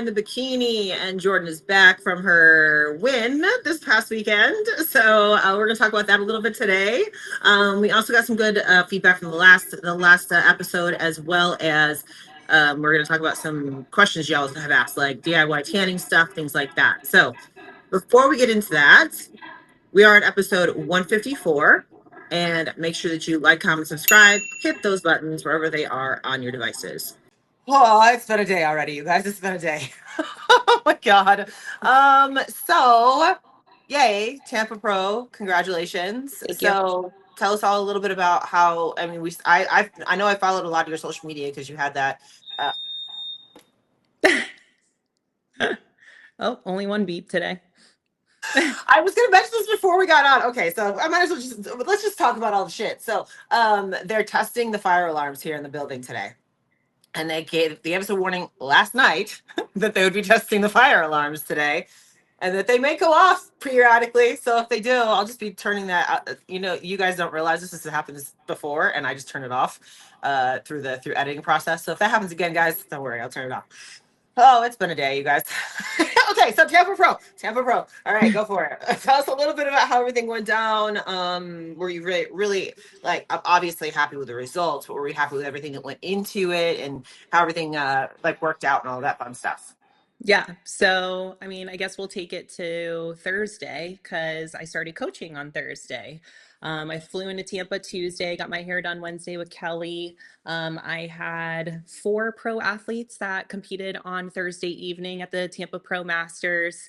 behind the bikini, and Jordan is back from her win this past weekend. So we're going to talk about that a little bit today. We also got some good feedback from the last episode, as well as we're going to talk about some questions y'all have asked, like DIY tanning stuff, things like that. So before we get into that, we are at episode 154. And make sure that you like, comment, subscribe, hit those buttons wherever they are on your devices. Oh, it's been a day already, you guys. It's been a day. Oh my God. So yay, Tampa Pro, congratulations. Thank you. So tell us all a little bit about how, I mean, I know I followed a lot of your social media because you had that. Uh, Oh, only one beep today. I was gonna mention this before we got on. Okay, so I might as well let's just talk about all the shit. So they're testing the fire alarms here in the building today. And they gave us a warning last night that they would be testing the fire alarms today, and that they may go off periodically. So if they do, I'll just be turning that. You guys don't realize this has happened before, and I just turn it off through editing process. So if that happens again, guys, don't worry, I'll turn it off. Oh, it's been a day, you guys. Okay, so Tampa Pro. All right, go for it. Tell us a little bit about how everything went down. Were you really like obviously happy with the results, but were you happy with everything that went into it and how everything like worked out and all that fun stuff? Yeah. So, I mean, I guess we'll take it to Thursday because I started coaching on Thursday. I flew into Tampa Tuesday, got my hair done Wednesday with Kelly. I had four pro athletes that competed on Thursday evening at the Tampa Pro Masters.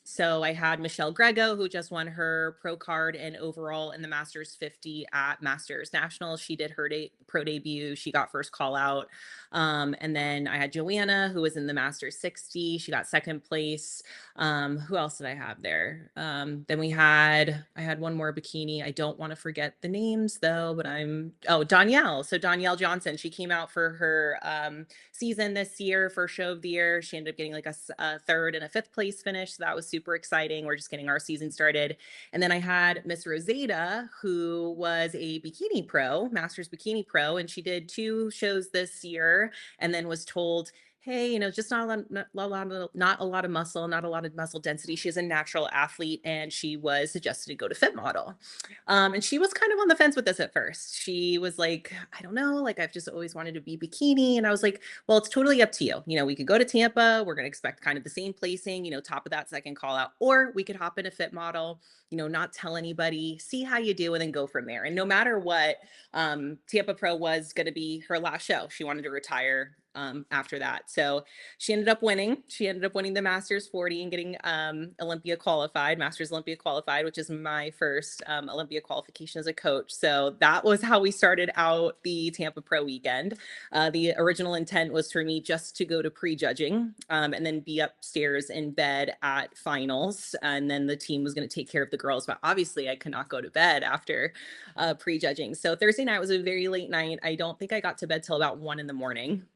So I had Michelle Grego, who just won her pro card and overall in the Masters 50 at Masters Nationals. She did her pro debut. She got first call out. And then I had Joanna, who was in the Masters 60. She got second place. Who else did I have there? Then I had one more bikini. I don't want to forget the names though, but Danielle. So Danielle Johnson, she came out for her season this year, first show of the year. She ended up getting like a third and a fifth place finish. So that was super exciting. We're just getting our season started. And then I had Miss Rosetta, who was a bikini pro, Masters bikini pro, and she did two shows this year and then was told, hey, just not a lot of muscle, not a lot of muscle density. She's a natural athlete, and she was suggested to go to Fit Model. And she was kind of on the fence with this at first. She was like, I don't know, like I've just always wanted to be bikini. And I was like, well, it's totally up to you. We could go to Tampa. We're going to expect kind of the same placing, top of that second call out, or we could hop in a Fit Model, not tell anybody, see how you do, and then go from there. And no matter what, Tampa Pro was going to be her last show. She wanted to retire after that. So she ended up winning. She ended up winning the Masters 40 and getting Masters Olympia qualified, which is my first Olympia qualification as a coach. So that was how we started out the Tampa Pro weekend. The original intent was for me just to go to pre-judging and then be upstairs in bed at finals. And then the team was going to take care of the girls. But obviously I could not go to bed after pre-judging. So Thursday night was a very late night. I don't think I got to bed till about 1 a.m.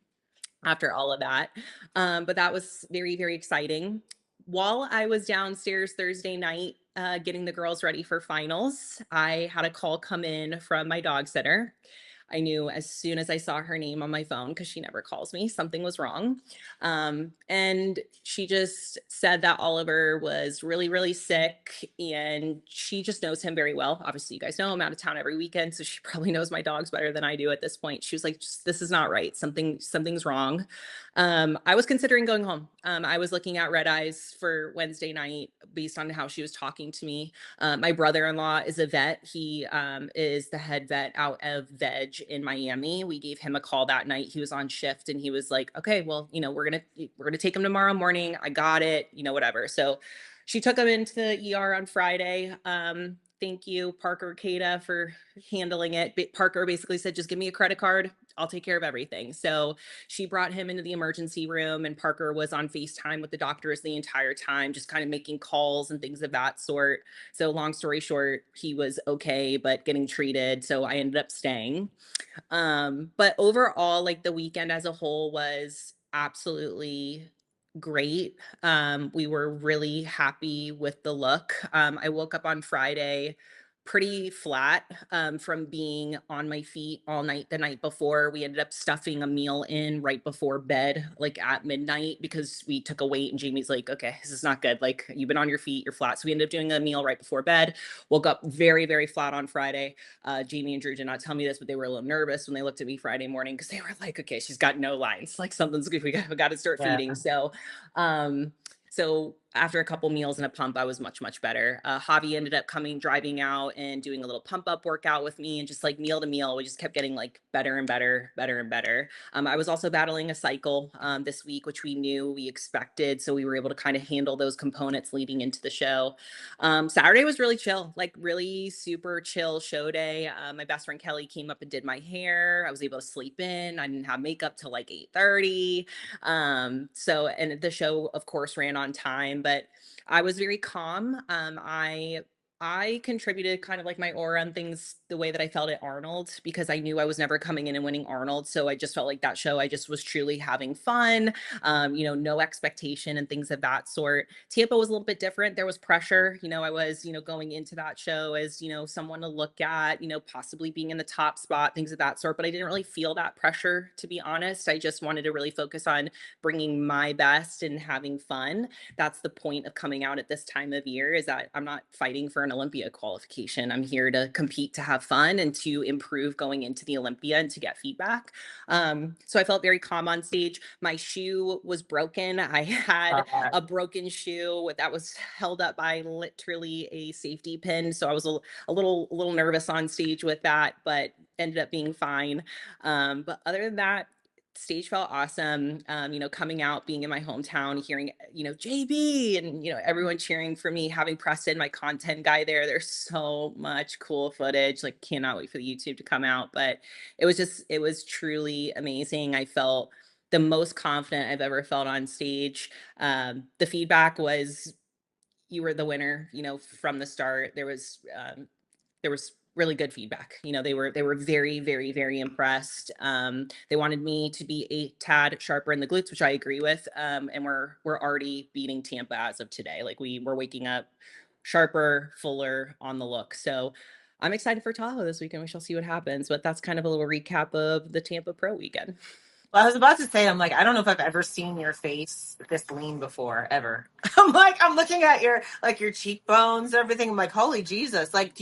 after all of that. But that was very, very exciting. While I was downstairs Thursday night getting the girls ready for finals, I had a call come in from my dog sitter. I knew as soon as I saw her name on my phone, because she never calls me, something was wrong. And she just said that Oliver was really, really sick, and she just knows him very well. Obviously, you guys know I'm out of town every weekend, so she probably knows my dogs better than I do at this point. She was like, this is not right. Something's wrong. I was considering going home. I was looking at red eyes for Wednesday night based on how she was talking to me. My brother-in-law is a vet. He is the head vet out of Veg in Miami. We gave him a call that night. He was on shift and he was like, okay, well, we're gonna take him tomorrow morning. I got it, whatever. So she took him into the ER on Friday. Thank you, Parker Cada, for handling it. Parker basically said, just give me a credit card. I'll take care of everything. So she brought him into the emergency room, and Parker was on FaceTime with the doctors the entire time, just kind of making calls and things of that sort. So long story short, he was okay, but getting treated. So I ended up staying. But overall, like the weekend as a whole was absolutely great. We were really happy with the look. I woke up on Friday pretty flat from being on my feet all night the night before. We ended up stuffing a meal in right before bed, like at midnight, because we took a weight and Jamie's like, okay, this is not good. Like, you've been on your feet, you're flat. So we ended up doing a meal right before bed. Woke up very, very flat on Friday. Jamie and Drew did not tell me this, but they were a little nervous when they looked at me Friday morning because they were like, okay, she's got no lines. Like, something's good. We got to start Yeah. feeding. Um, so after a couple meals and a pump, I was much, much better. Javi ended up driving out and doing a little pump up workout with me, and just like meal to meal, we just kept getting like better and better, better and better. I was also battling a cycle this week, which we expected. So we were able to kind of handle those components leading into the show. Saturday was really chill, like really super chill show day. My best friend Kelly came up and did my hair. I was able to sleep in. I didn't have makeup till like 8:30. And the show, of course, ran on time, but I was very calm. I contributed kind of like my aura and things the way that I felt at Arnold because I knew I was never coming in and winning Arnold. So I just felt like that show, I just was truly having fun, no expectation and things of that sort. Tampa was a little bit different. There was pressure. I was, going into that show as, someone to look at, possibly being in the top spot, things of that sort. But I didn't really feel that pressure, to be honest. I just wanted to really focus on bringing my best and having fun. That's the point of coming out at this time of year, is that I'm not fighting for an Olympia qualification. I'm here to compete, to have fun, and to improve going into the Olympia and to get feedback. So I felt very calm on stage. My shoe was broken. I had Uh, a broken shoe that was held up by literally a safety pin. So I was a little nervous on stage with that, but ended up being fine. But other than that, stage felt awesome. Coming out, being in my hometown, hearing, JB and, everyone cheering for me, having Preston, my content guy there. There's so much cool footage. Like, cannot wait for the YouTube to come out. But it was truly amazing. I felt the most confident I've ever felt on stage. The feedback was, you were the winner, from the start. There was really good feedback. They were very, very, very impressed. They wanted me to be a tad sharper in the glutes, which I agree with. And we're already beating Tampa as of today. Like, we're waking up sharper, fuller on the look. So I'm excited for Tahoe this weekend. We shall see what happens. But that's kind of a little recap of the Tampa Pro weekend. well, I was about to say, I'm like, I don't know if I've ever seen your face this lean before, ever. I'm looking at your cheekbones, everything. I'm like, holy Jesus! Like,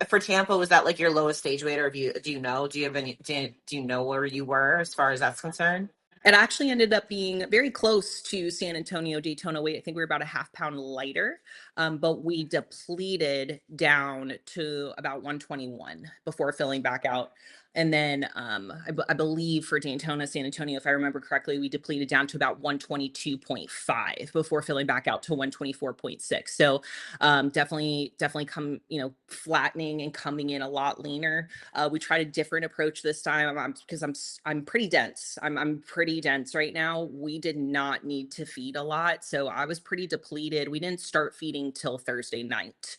for Tampa? Was that like your lowest stage weight, or do you know? Do you have any? Do you know where you were as far as that's concerned? It actually ended up being very close to San Antonio Daytona weight. I think we were about a half pound lighter, but we depleted down to about 121 before filling back out. And then I believe for Daytona San Antonio, if I remember correctly, we depleted down to about 122.5 before filling back out to 124.6. So definitely come, flattening and coming in a lot leaner. We tried a different approach this time because I'm pretty dense. I'm pretty dense right now. We did not need to feed a lot, so I was pretty depleted. We didn't start feeding till Thursday night,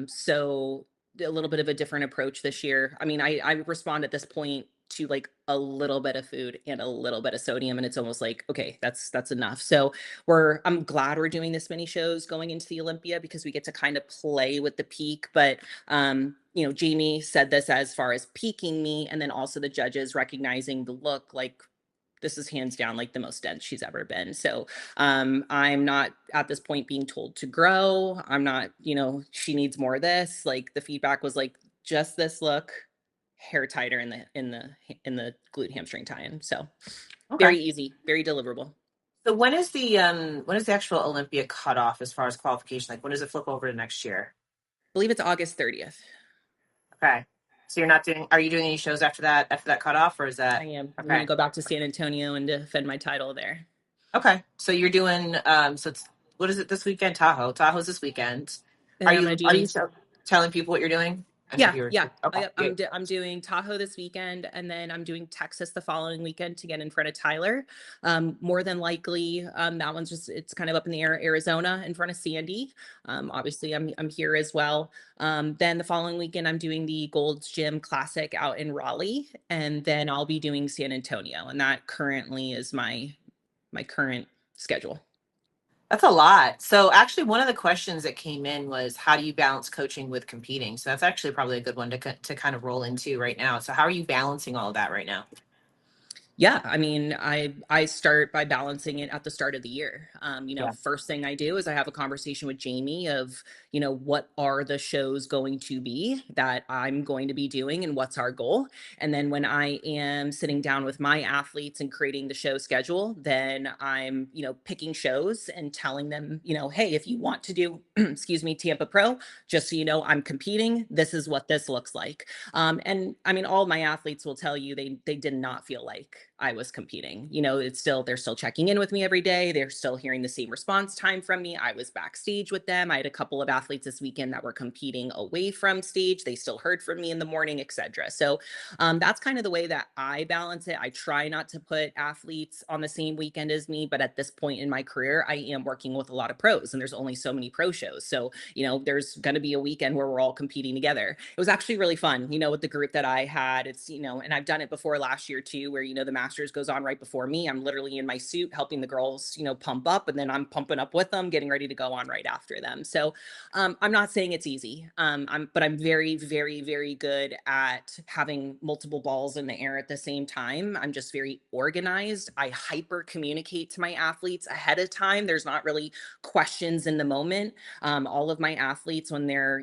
so a little bit of a different approach this year. I mean, I respond at this point to like a little bit of food and a little bit of sodium, and it's almost like, okay, that's enough. So I'm glad we're doing this many shows going into the Olympia because we get to kind of play with the peak. But Jamie said this as far as peaking me, and then also the judges recognizing the look, like, this is hands down like the most dense she's ever been. So I'm not at this point being told to grow. I'm not, she needs more of this. Like, the feedback was like, just this look, hair tighter in the glute hamstring tie-in. So Okay. very easy, very deliverable. So when is the actual Olympia cutoff as far as qualification? Like, when does it flip over to next year? I believe it's August 30th. Okay. So you're not doing? Are you doing any shows after that cutoff, or is I that am. I'm going to okay? go back to San Antonio and defend my title there. Okay. So you're doing. So it's what is it this weekend? Tahoe. Tahoe's this weekend. And Are then I'm going you to are do you telling people what you're doing? I said Yeah, you were. yeah. Okay. I'm doing Tahoe this weekend, and then I'm doing Texas the following weekend to get in front of Tyler. More than likely, that one's just, it's kind of up in the air. Arizona in front of Sandy. Obviously, I'm here as well. Then the following weekend, I'm doing the Gold's Gym Classic out in Raleigh, and then I'll be doing San Antonio, and that currently is my current schedule. That's a lot. So actually, one of the questions that came in was, how do you balance coaching with competing? So that's actually probably a good one to kind of roll into right now. So how are you balancing all of that right now? Yeah, I mean, I start by balancing it at the start of the year. Yeah. First thing I do is I have a conversation with Jamie of, what are the shows going to be that I'm going to be doing and what's our goal? And then when I am sitting down with my athletes and creating the show schedule, then I'm, picking shows and telling them, hey, if you want to do, excuse me, Tampa Pro, just so you know, I'm competing. This is what this looks like. And I mean, all my athletes will tell you they did not feel like I was competing. They're still checking in with me every day. They're still hearing the same response time from me. I was backstage with them. I had a couple of athletes this weekend that were competing away from stage. They still heard from me in the morning, etc. So that's kind of the way that I balance it. I try not to put athletes on the same weekend as me, but at this point in my career, I am working with a lot of pros, and there's only so many pro shows. So there's going to be a weekend where we're all competing together. It was actually really fun, with the group that I had. It's, and I've done it before last year too, where, the Masters goes on right before me. I'm literally in my suit helping the girls, pump up, and then I'm pumping up with them, getting ready to go on right after them. So I'm not saying it's easy, but I'm very, very, very good at having multiple balls in the air at the same time. I'm just very organized. I hyper communicate to my athletes ahead of time. There's not really questions in the moment. All of my athletes, when they're,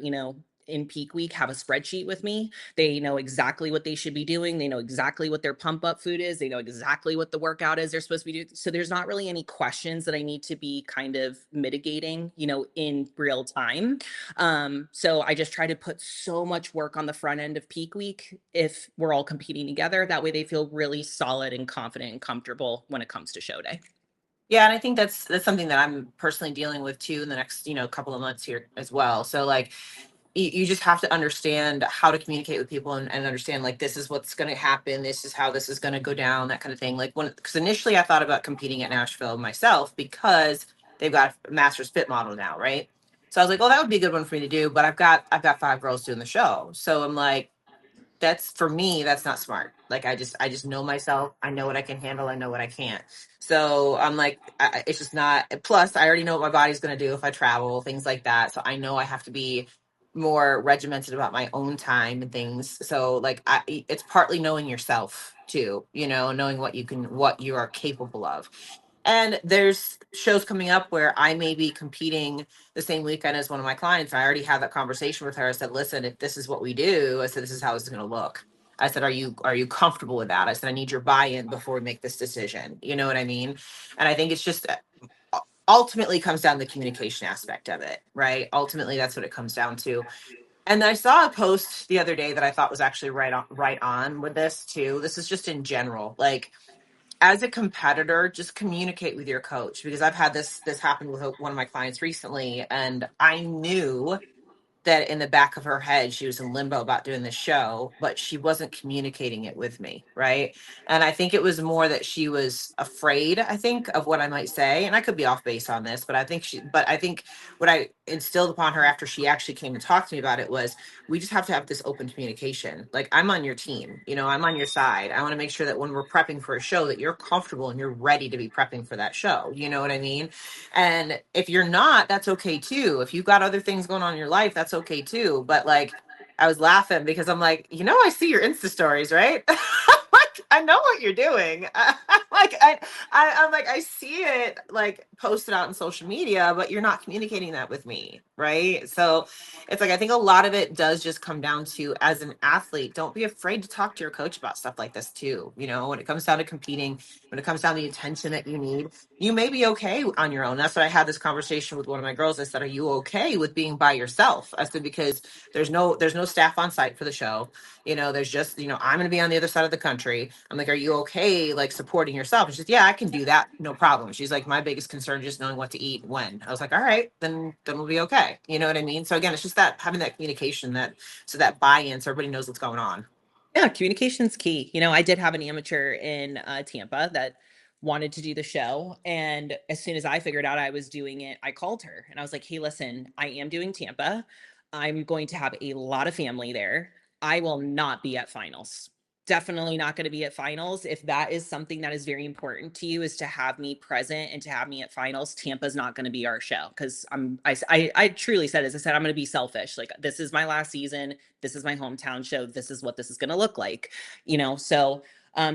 in peak week, have a spreadsheet with me. They know exactly what they should be doing. They know exactly what their pump up food is. They know exactly what the workout is they're supposed to be doing. So there's not really any questions that I need to be kind of mitigating, in real time. So I just try to put so much work on the front end of peak week if we're all competing together. That way they feel really solid and confident and comfortable when it comes to show day. Yeah, and I think that's something that I'm personally dealing with too in the next, couple of months here as well. So like you just have to understand how to communicate with people and understand like this is what's going to happen, this is how this is going to go down, that kind of thing. Like when because initially I thought about competing at Nashville myself because they've got a master's fit model now, right? So I was like, oh, that would be a good one for me to do, but I've got five girls doing the show. So I'm like, that's for me, that's not smart. Like I just know myself, I know what I can handle, I know what I can't. So I'm like, it's just not. Plus I already know what my body's going to do if I travel, things like that. So I know I have to be more regimented about my own time and things. So like it's partly knowing yourself too, knowing what you are capable of. And there's shows coming up where I may be competing the same weekend as one of my clients. I already had that conversation with her. I said, listen, if this is what we do, I said, this is how it's going to look. I said, are you comfortable with that? I said, I need your buy-in before we make this decision. You know what I mean? And I think it's just ultimately comes down to the communication aspect of it, right? Ultimately, that's what it comes down to. And I saw a post the other day that I thought was actually right on with this too. This is just in general. Like as a competitor, just communicate with your coach because I've had this happen with one of my clients recently, and I knew that in the back of her head she was in limbo about doing the show, but she wasn't communicating it with me, right? And I think it was more that she was afraid, I think, of what I might say, and I could be off base on this, but I think what I instilled upon her after she actually came to talk to me about it was, we just have to have this open communication. Like, I'm on your team, I'm on your side. I want to make sure that when we're prepping for a show that you're comfortable and you're ready to be prepping for that show, you know what I mean? And if you're not, that's okay too. If you've got other things going on in your life, that's okay too. But like, I was laughing because I'm like, I see your Insta stories, right? Like, I know what you're doing. Like, I'm like, I see it like posted out on social media, but you're not communicating that with me, right? So it's like I think a lot of it does just come down to, as an athlete, don't be afraid to talk to your coach about stuff like this too. When it comes down to competing, when it comes down to the attention that you need, you may be okay on your own. That's what I had this conversation with one of my girls. I said, are you okay with being by yourself? I said, because there's no staff on site for the show. There's just, I'm going to be on the other side of the country. I'm like, are you okay, like, supporting yourself? And she's, yeah, I can do that. No problem. She's like, my biggest concern is just knowing what to eat when. I was like, all right, then we'll be okay. You know what I mean? So again, it's just that having that communication, that buy-in, so everybody knows what's going on. Yeah, communication's key. I did have an amateur in Tampa that wanted to do the show. And as soon as I figured out I was doing it, I called her and I was like, hey, listen, I am doing Tampa. I'm going to have a lot of family there. I will not be at finals. definitely not going to be at finals. If that is something that is very important to you, is to have me present and to have me at finals, Tampa's not going to be our show. Because I truly said, as I said, I'm going to be selfish. Like, this is my last season. This is my hometown show. This is what this is going to look like, So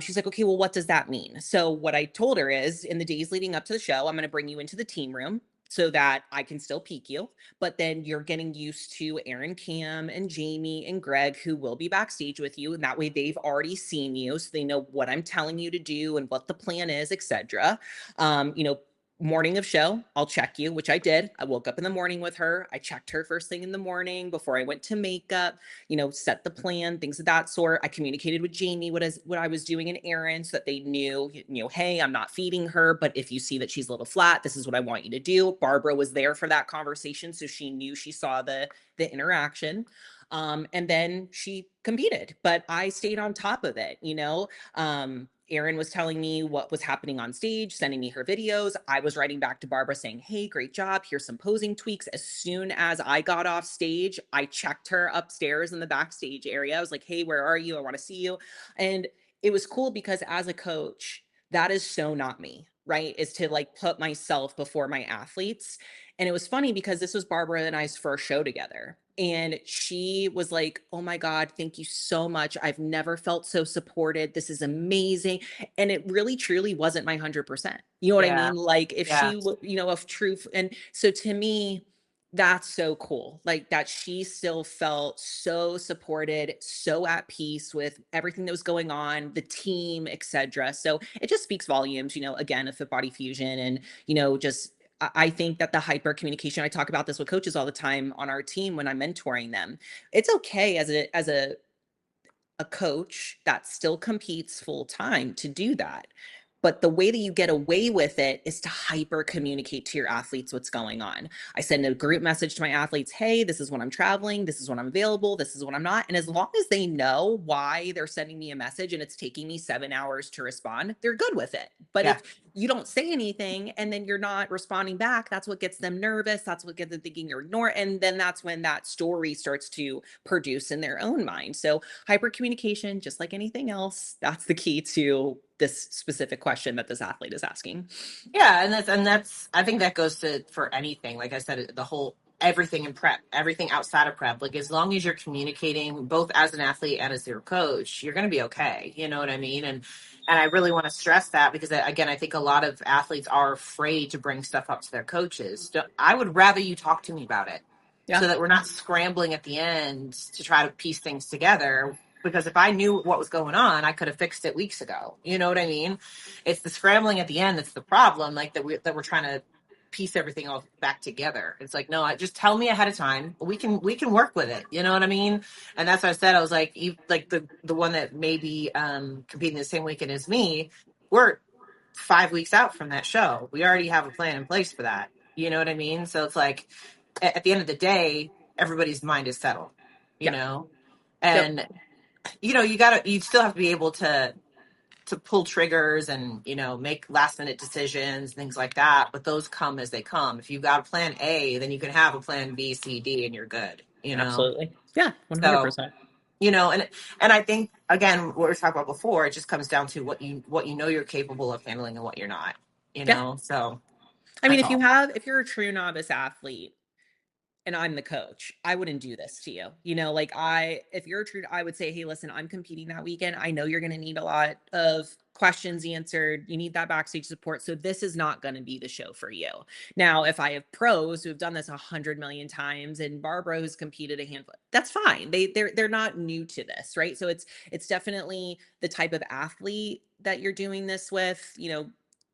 she's like, okay, well, what does that mean? So what I told her is, in the days leading up to the show, I'm going to bring you into the team room so that I can still peek you. But then you're getting used to Aaron, Cam, and Jamie and Greg, who will be backstage with you. And that way they've already seen you. So they know what I'm telling you to do and what the plan is, etc. Um, you know, Morning of show, I'll check you, which I did. I woke up in the morning with her. I checked her first thing in the morning before I went to makeup, set the plan, things of that sort. I communicated with Jamie what I was doing and Aaron so that they knew, hey, I'm not feeding her, but if you see that she's a little flat, this is what I want you to do. Barbara was there for that conversation, so she knew, she saw the interaction. And then she competed, but I stayed on top of it, Erin was telling me what was happening on stage, sending me her videos. I was writing back to Barbara saying, hey, great job. Here's some posing tweaks. As soon as I got off stage, I checked her upstairs in the backstage area. I was like, hey, where are you? I want to see you. And it was cool because as a coach, that is so not me, right? Is to like put myself before my athletes. And it was funny because this was Barbara and I's first show together. And she was like, oh my God, thank you so much. I've never felt so supported. This is amazing. And it really truly wasn't my 100%. You know what I Yeah. mean? Like, if Yeah. she, of truth. And so to me, that's so cool. Like, that she still felt so supported, so at peace with everything that was going on, the team, etc. So it just speaks volumes, again, of Fit Body Fusion. And, just I think that the hyper communication, I talk about this with coaches all the time on our team when I'm mentoring them. It's okay as a coach that still competes full time to do that. But the way that you get away with it is to hyper communicate to your athletes what's going on. I send a group message to my athletes, hey, this is when I'm traveling, this is when I'm available, this is when I'm not. And as long as they know why they're sending me a message and it's taking me 7 hours to respond, they're good with it. But Yeah. if you don't say anything and then you're not responding back, that's what gets them nervous. That's what gets them thinking you're ignoring. And then that's when that story starts to produce in their own mind. So hyper communication, just like anything else, that's the key to this specific question that this athlete is asking. Yeah, and that's I think that goes to for anything. Like I said, the whole everything in prep, everything outside of prep. Like as long as you're communicating both as an athlete and as your coach, you're going to be okay. You know what I mean? And I really want to stress that because again, I think a lot of athletes are afraid to bring stuff up to their coaches. I would rather you talk to me about it Yeah. so that we're not scrambling at the end to try to piece things together. Because if I knew what was going on, I could have fixed it weeks ago. You know what I mean? It's the scrambling at the end that's the problem. Like that we're trying to piece everything all back together. It's like, no, just tell me ahead of time. We can work with it. You know what I mean? And that's what I said. I was like, like the one that may be competing the same weekend as me. We're 5 weeks out from that show. We already have a plan in place for that. You know what I mean? So it's like at the end of the day, everybody's mind is settled. You Yeah. know, Yep. and you still have to be able to pull triggers and make last minute decisions, things like that, but those come as they come. If you've got a plan A, then you can have a plan B, C, D, and you're good. Absolutely. Yeah. So 100%. and I think again what we were talking about before, it just comes down to what you know you're capable of handling and what you're not. Yeah. So I mean, that's all. if you're a true novice athlete, and I'm the coach, I wouldn't do this to you. Like, if you're true, I would say, hey, listen, I'm competing that weekend. I know you're going to need a lot of questions answered. You need that backstage support. So this is not going to be the show for you. Now, if I have pros who have done this 100 million times and Barbara who's competed a handful, that's fine. They're not new to this, right? So it's definitely the type of athlete that you're doing this with.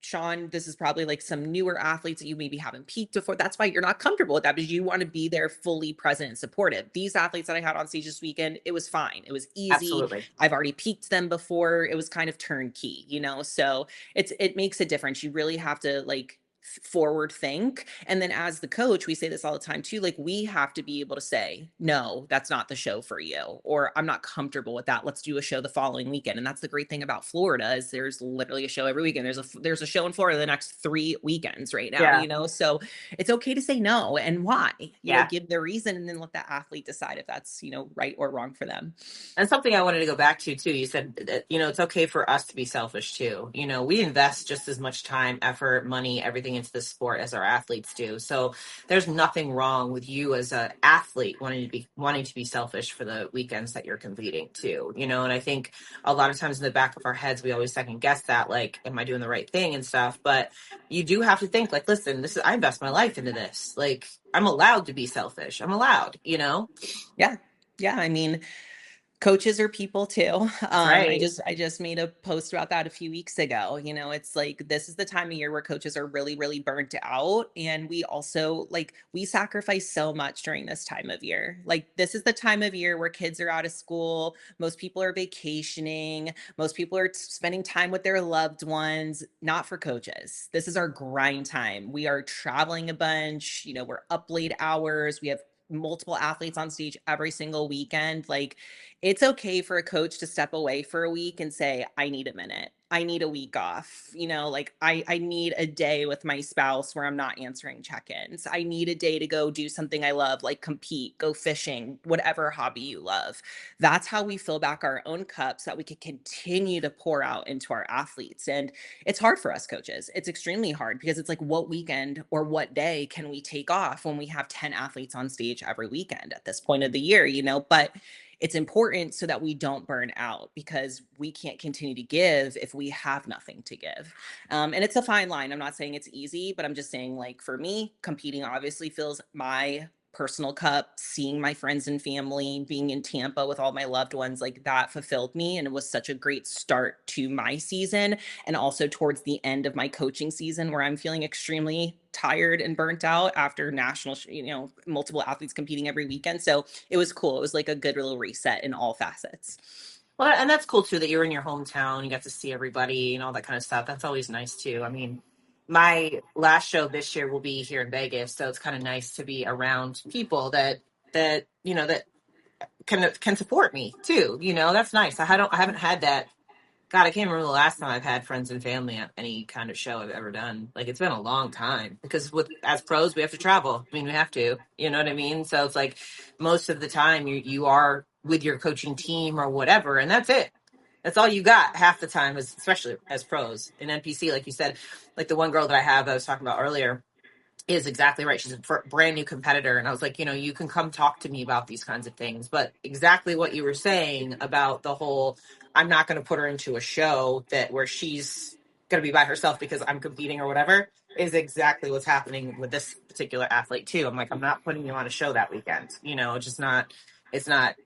Sean, this is probably like some newer athletes that you maybe haven't peaked before. That's why you're not comfortable with that, because you want to be there fully present and supportive. These athletes that I had on stage this weekend, it was fine. It was easy. Absolutely. I've already peaked them before. It was kind of turnkey, So it makes a difference. You really have to like forward think. And then as the coach, we say this all the time too, like we have to be able to say, no, that's not the show for you, or I'm not comfortable with that. Let's do a show the following weekend. And that's the great thing about Florida is there's literally a show every weekend. There's a show in Florida the next 3 weekends right now, Yeah. you know? So it's okay to say no and why, Yeah. give the reason and then let the athlete decide if that's, right or wrong for them. And something I wanted to go back to too, you said that, it's okay for us to be selfish too. We invest just as much time, effort, money, everything into the sport as our athletes do. So there's nothing wrong with you as an athlete wanting to be selfish for the weekends that you're competing too. And I think a lot of times in the back of our heads, we always second guess that, like, am I doing the right thing and stuff? But you do have to think like, listen, I invest my life into this. Like, I'm allowed to be selfish. I'm allowed. Yeah. Yeah. I mean, coaches are people too. That's I right. just made a post about that a few weeks ago. It's like this is the time of year where coaches are really, really burnt out. And we also we sacrifice so much during this time of year. Like this is the time of year where kids are out of school, most people are vacationing, most people are spending time with their loved ones, not for coaches. This is our grind time. We are traveling a bunch, we're up late hours, we have multiple athletes on stage every single weekend. Like it's okay for a coach to step away for a week and say, I need a minute. I need a week off. I need a day with my spouse where I'm not answering check-ins. I need a day to go do something I love, like compete, go fishing, whatever hobby you love. That's how we fill back our own cups so that we can continue to pour out into our athletes. And it's hard for us coaches. It's extremely hard because it's like, what weekend or what day can we take off when we have 10 athletes on stage every weekend at this point of the year, but it's important so that we don't burn out because we can't continue to give if we have nothing to give. And it's a fine line. I'm not saying it's easy, but I'm just saying, like, for me, competing obviously fills my personal cup. Seeing my friends and family, being in Tampa with all my loved ones, like that fulfilled me. And it was such a great start to my season. And also towards the end of my coaching season, where I'm feeling extremely tired and burnt out after national, multiple athletes competing every weekend. So it was cool. It was like a good little reset in all facets. Well, and that's cool too that you're in your hometown. You got to see everybody and all that kind of stuff. That's always nice too. I mean, my last show this year will be here in Vegas, so it's kind of nice to be around people that can support me too. That's nice. I haven't had that. God, I can't remember the last time I've had friends and family at any kind of show I've ever done. Like, it's been a long time because as pros we have to travel. I mean, we have to. You know what I mean? So it's like most of the time you are with your coaching team or whatever, and that's it. That's all you got half the time, especially as pros in NPC. Like you said, like the one girl that I was talking about earlier is exactly right. She's a brand new competitor. And I was like, you can come talk to me about these kinds of things. But exactly what you were saying about the whole, I'm not going to put her into a show where she's going to be by herself because I'm competing or whatever, is exactly what's happening with this particular athlete too. I'm like, I'm not putting you on a show that weekend. Just not, it's not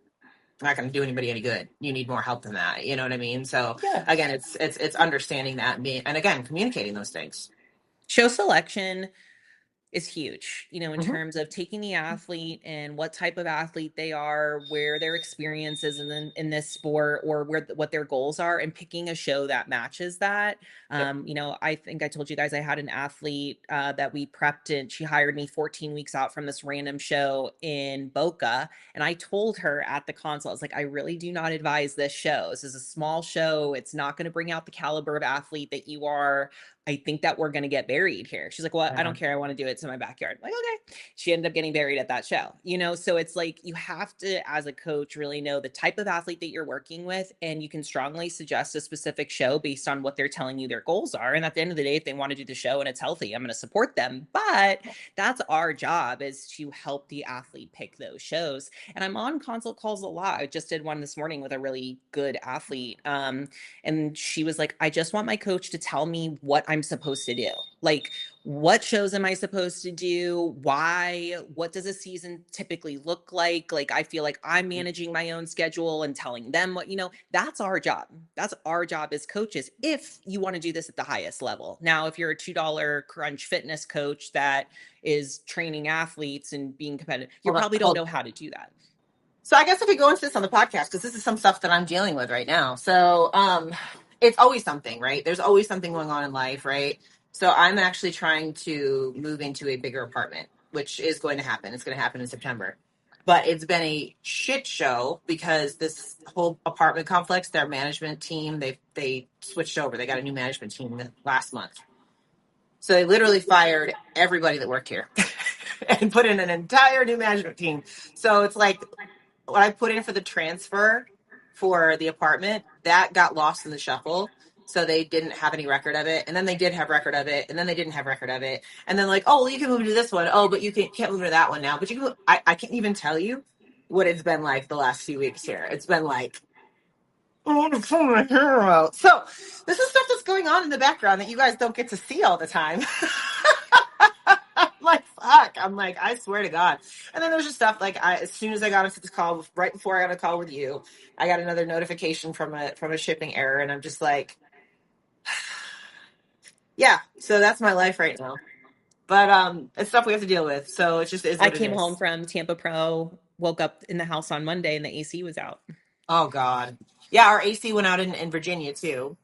going to do anybody any good. You need more help than that. You know what I mean? So Yeah. again, it's understanding that and again, communicating those things. Show selection is huge, in Mm-hmm. terms of taking the athlete and what type of athlete they are, where their experience is in this sport, or what their goals are, and picking a show that matches that. Yep. I think I told you guys I had an athlete that we prepped, and she hired me 14 weeks out from this random show in Boca. And I told her at the consult, I was like, I really do not advise this show. This is a small show. It's not going to bring out the caliber of athlete that you are. I think that we're going to get buried here. She's like, well, I Yeah. don't care. I want to do it. It's in my backyard. I'm like, okay. She ended up getting buried at that show, So it's like, you have to, as a coach, really know the type of athlete that you're working with. And you can strongly suggest a specific show based on what they're telling you their goals are. And at the end of the day, if they want to do the show and it's healthy, I'm going to support them. But that's our job, is to help the athlete pick those shows. And I'm on consult calls a lot. I just did one this morning with a really good athlete. And she was like, I just want my coach to tell me what I'm supposed to do. Like, what shows am I supposed to do? Why? What does a season typically look like? Like, I feel like I'm managing my own schedule and telling them what, that's our job. That's our job as coaches. If you want to do this at the highest level. Now, if you're a $2 crunch fitness coach that is training athletes and being competitive, you Hold on. probably don't know how to do that. So I guess if we go into this on the podcast, because this is some stuff that I'm dealing with right now. So it's always something, right? There's always something going on in life, right? So I'm actually trying to move into a bigger apartment, which is going to happen. It's going to happen in September. But it's been a shit show because this whole apartment complex, their management team, they switched over. They got a new management team last month. So they literally fired everybody that worked here and put in an entire new management team. So it's like what I put in for the transfer for the apartment, that got lost in the shuffle. So they didn't have any record of it. And then they did have record of it. And then they didn't have record of it. And then like, oh, well, you can move to this one. Oh, but you can't move to that one now. But you can, I can't even tell you what it's been like the last few weeks here. It's been like, oh, hero. So this is stuff that's going on in the background that you guys don't get to see all the time. I'm like, fuck. I'm like, I swear to God. And then there's just stuff like as soon as I got into this call, right before I got a call with you, I got another notification from a shipping error, and I'm just like, yeah. So that's my life right now. But it's stuff we have to deal with. So it just is I what it came home is. from Tampa Pro, woke up in the house on Monday and the AC was out. Oh God. Yeah, our AC went out in Virginia too,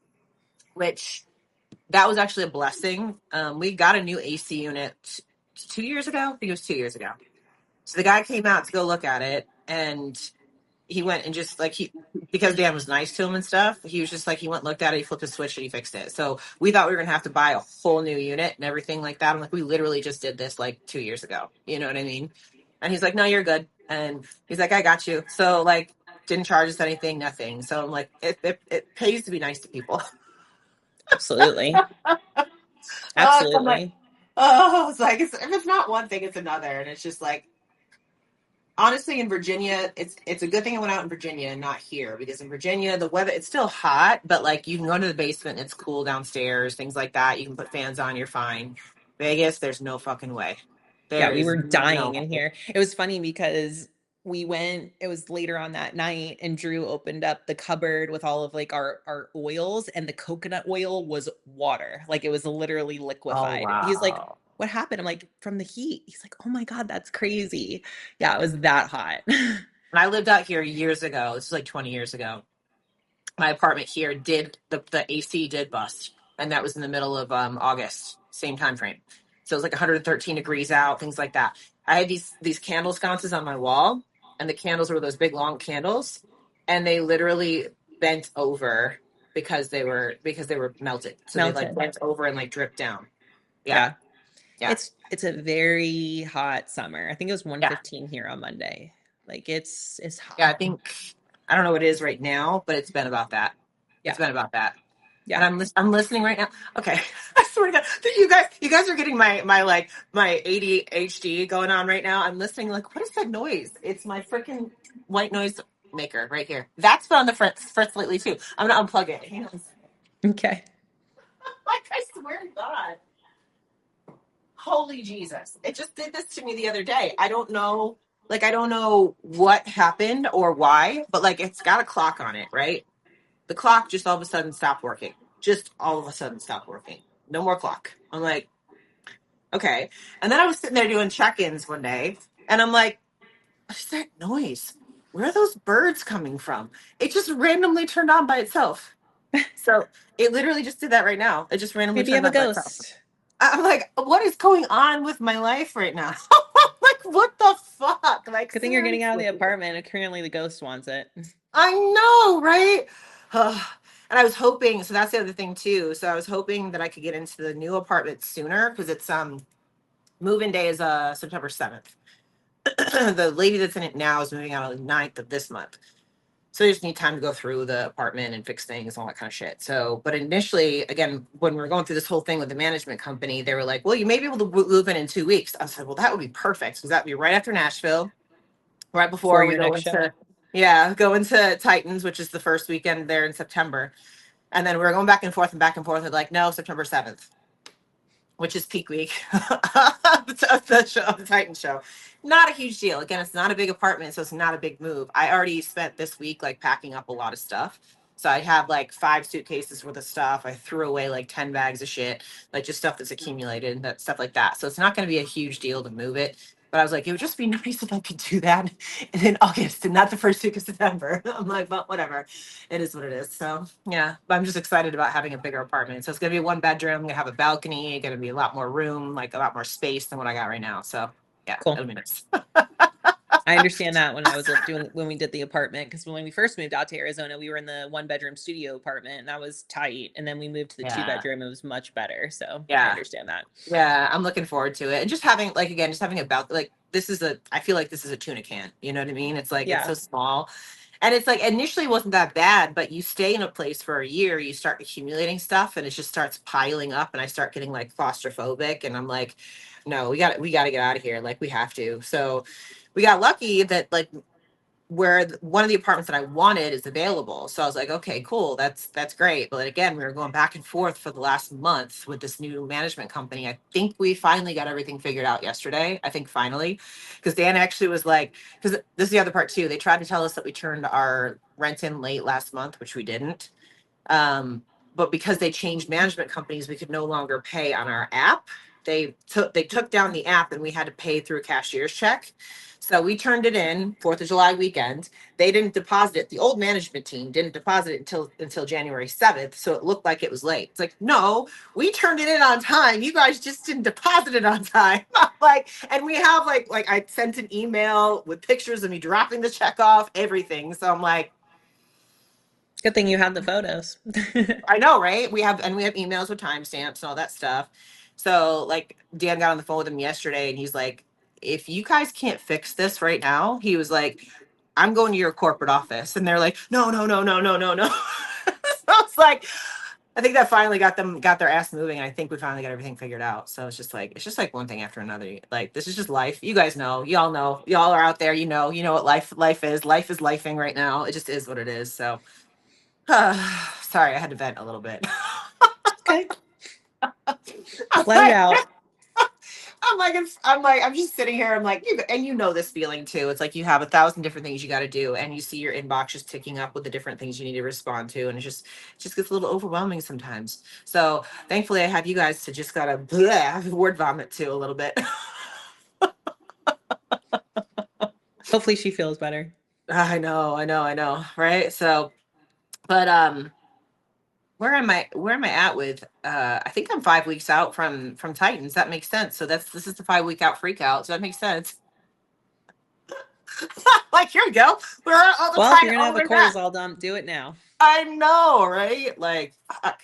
which that was actually a blessing. We got a new AC unit 2 years ago. I think it was 2 years ago. So the guy came out to go look at it, and he went and just like because Dan was nice to him and stuff, he was just like he went looked at it, he flipped a switch and he fixed it. So we thought we were gonna have to buy a whole new unit and everything like that. I'm like, we literally just did this like 2 years ago. You know what I mean? And he's like, no, you're good. And he's like, I got you. So like didn't charge us anything, nothing. So I'm like, it pays to be nice to people. Absolutely. I'm like, Absolutely. oh, it's like if it's not one thing, it's another, and it's just like honestly in Virginia, it's a good thing I went out in Virginia and not here because in Virginia the weather it's still hot, but like you can go to the basement and it's cool downstairs, things like that. You can put fans on, you're fine. Vegas, there's no fucking way. Yeah, There we is were no dying in way. here. It was funny because it was later on that night and Drew opened up the cupboard with all of like our oils and the coconut oil was water. Like it was literally Oh liquefied. He's like, wow. "What happened?" I'm like, "From the heat." He's like, "Oh my God, that's crazy." Yeah, it was that hot. When I lived out here years ago, this is like 20 years ago, my apartment here did the AC did bust, and that was in the middle of August, same time frame. So it was like 113 degrees out, things like that. I had these candle sconces on my wall, and the candles were those big long candles, and they literally bent over because they were melted. So they like Melted. bent over and like dripped down. Yeah, Yeah. yeah, It's a very hot summer. I think it was yeah, 115 here on Monday. Like it's yeah. I hot. think I don't know what it is right now, but it's been about that. It's Yeah. been about that. And Yeah. I'm listening right now. Okay, I swear to God, you guys are getting my ADHD going on right now. I'm listening. Like, what is that noise? It's my freaking white noise maker right here. That's been on the front lately too. I'm gonna unplug it. Hang on. Okay. Like, I swear to God, holy Jesus! It just did this to me the other day. I don't know. Like, I don't know what happened or why, but like, it's got a clock on it, right? The clock just all of a sudden stopped working. Just all of a sudden stopped working. No more clock. I'm like, okay. And then I was sitting there doing check-ins one day, and I'm like, what is that noise? Where are those birds coming from? It just randomly turned on by itself. So it literally just did that right now. It just randomly Maybe you have turned a on by itself. ghost. I'm like, what is going on with my life right now? Like, what the fuck? Like, Good thing you're getting out of seriously. the apartment. Apparently the ghost wants it. I know, right? And I was hoping, so that's the other thing too. So I was hoping that I could get into the new apartment sooner because it's move-in day is September 7th. The lady that's in it now is moving out on the 9th of this month. So I just need time to go through the apartment and fix things and all that kind of shit. So, but initially, again, when we were going through this whole thing with the management company, they were like, well, you may be able to move in 2 weeks. I was like, well, that would be perfect because that'd be right after Nashville, right For before we your go next show. into, yeah, go into Titans, which is the first weekend there in September. And then we were going back and forth and back and forth. And like, no, September 7th, which is peak week of the Titan show. Not a huge deal. Again, it's not a big apartment, so it's not a big move. I already spent this week like packing up a lot of stuff. So I have like 5 suitcases worth of stuff. I threw away like 10 bags of shit, like just stuff that's accumulated, that stuff like that. So it's not going to be a huge deal to move it. But I was like, it would just be nice if I could do that in August and not the first week of September. I'm like, but whatever. It is what it is. So yeah, but I'm just excited about having a bigger apartment. So it's gonna be 1 bedroom, gonna have a balcony, gonna be a lot more room, like a lot more space than what I got right now. So yeah, Cool. it'll be nice. I understand that when I was doing when we did the apartment, because when we first moved out to Arizona, we were in the 1 bedroom studio apartment and that was tight. And then we moved to the two Yeah. bedroom, it was much better. So I Yeah. understand that. Yeah, I'm looking forward to it. And just having like again, just having about like this is a I feel like this is a tuna can. You know what I mean? It's like it's Yeah. so small. And it's like initially it wasn't that bad, but you stay in a place for a year, you start accumulating stuff and it just starts piling up and I start getting like claustrophobic and I'm like, no, we got to get out of here. Like we have to. So we got lucky that like where one of the apartments that I wanted is available. So I was like, okay, cool. That's great. But again, we were going back and forth for the last month with this new management company. I think we finally got everything figured out yesterday. I think finally, because Dan actually was like, because this is the other part too. They tried to tell us that we turned our rent in late last month, which we didn't. Um, but because they changed management companies, we could no longer pay on our app. They took down the app and we had to pay through a cashier's check. So we turned it in 4th of July weekend. They didn't deposit it. The old management team didn't deposit it until January 7th. So it looked like it was late. It's like, no, we turned it in on time. You guys just didn't deposit it on time. Like, and we have like I sent an email with pictures of me dropping the check off, everything. So I'm like, Good thing you had the photos. I know, right? We have emails with timestamps and all that stuff. So like Dan got on the phone with him yesterday and he's like, if you guys can't fix this right now, he was like, I'm going to your corporate office. And they're like, no, no, no, no, no, no, no. So it's like, I think that finally got their ass moving. And I think we finally got everything figured out. So it's just like one thing after another. Like this is just life. You guys know, y'all are out there, you know what life is. Life is lifing right now. It just is what it is. So sorry, I had to vent a little bit. Okay. I'm Let it like, out. I'm just sitting here. I'm like, and you know this feeling too. It's like you have 1,000 different things you got to do, and you see your inbox just ticking up with the different things you need to respond to, and it just gets a little overwhelming sometimes. So thankfully, I have you guys to just gotta word vomit to a little bit. Hopefully she feels better. I know, right? So, but where am I at with I think I'm 5 weeks out from Titans. That makes sense. So this is the 5 week out freak out. So that makes sense. Like here we go. We're all the Well, if time you're gonna all the have a way back. cortisol dump, do it now. I know, right? Like fuck.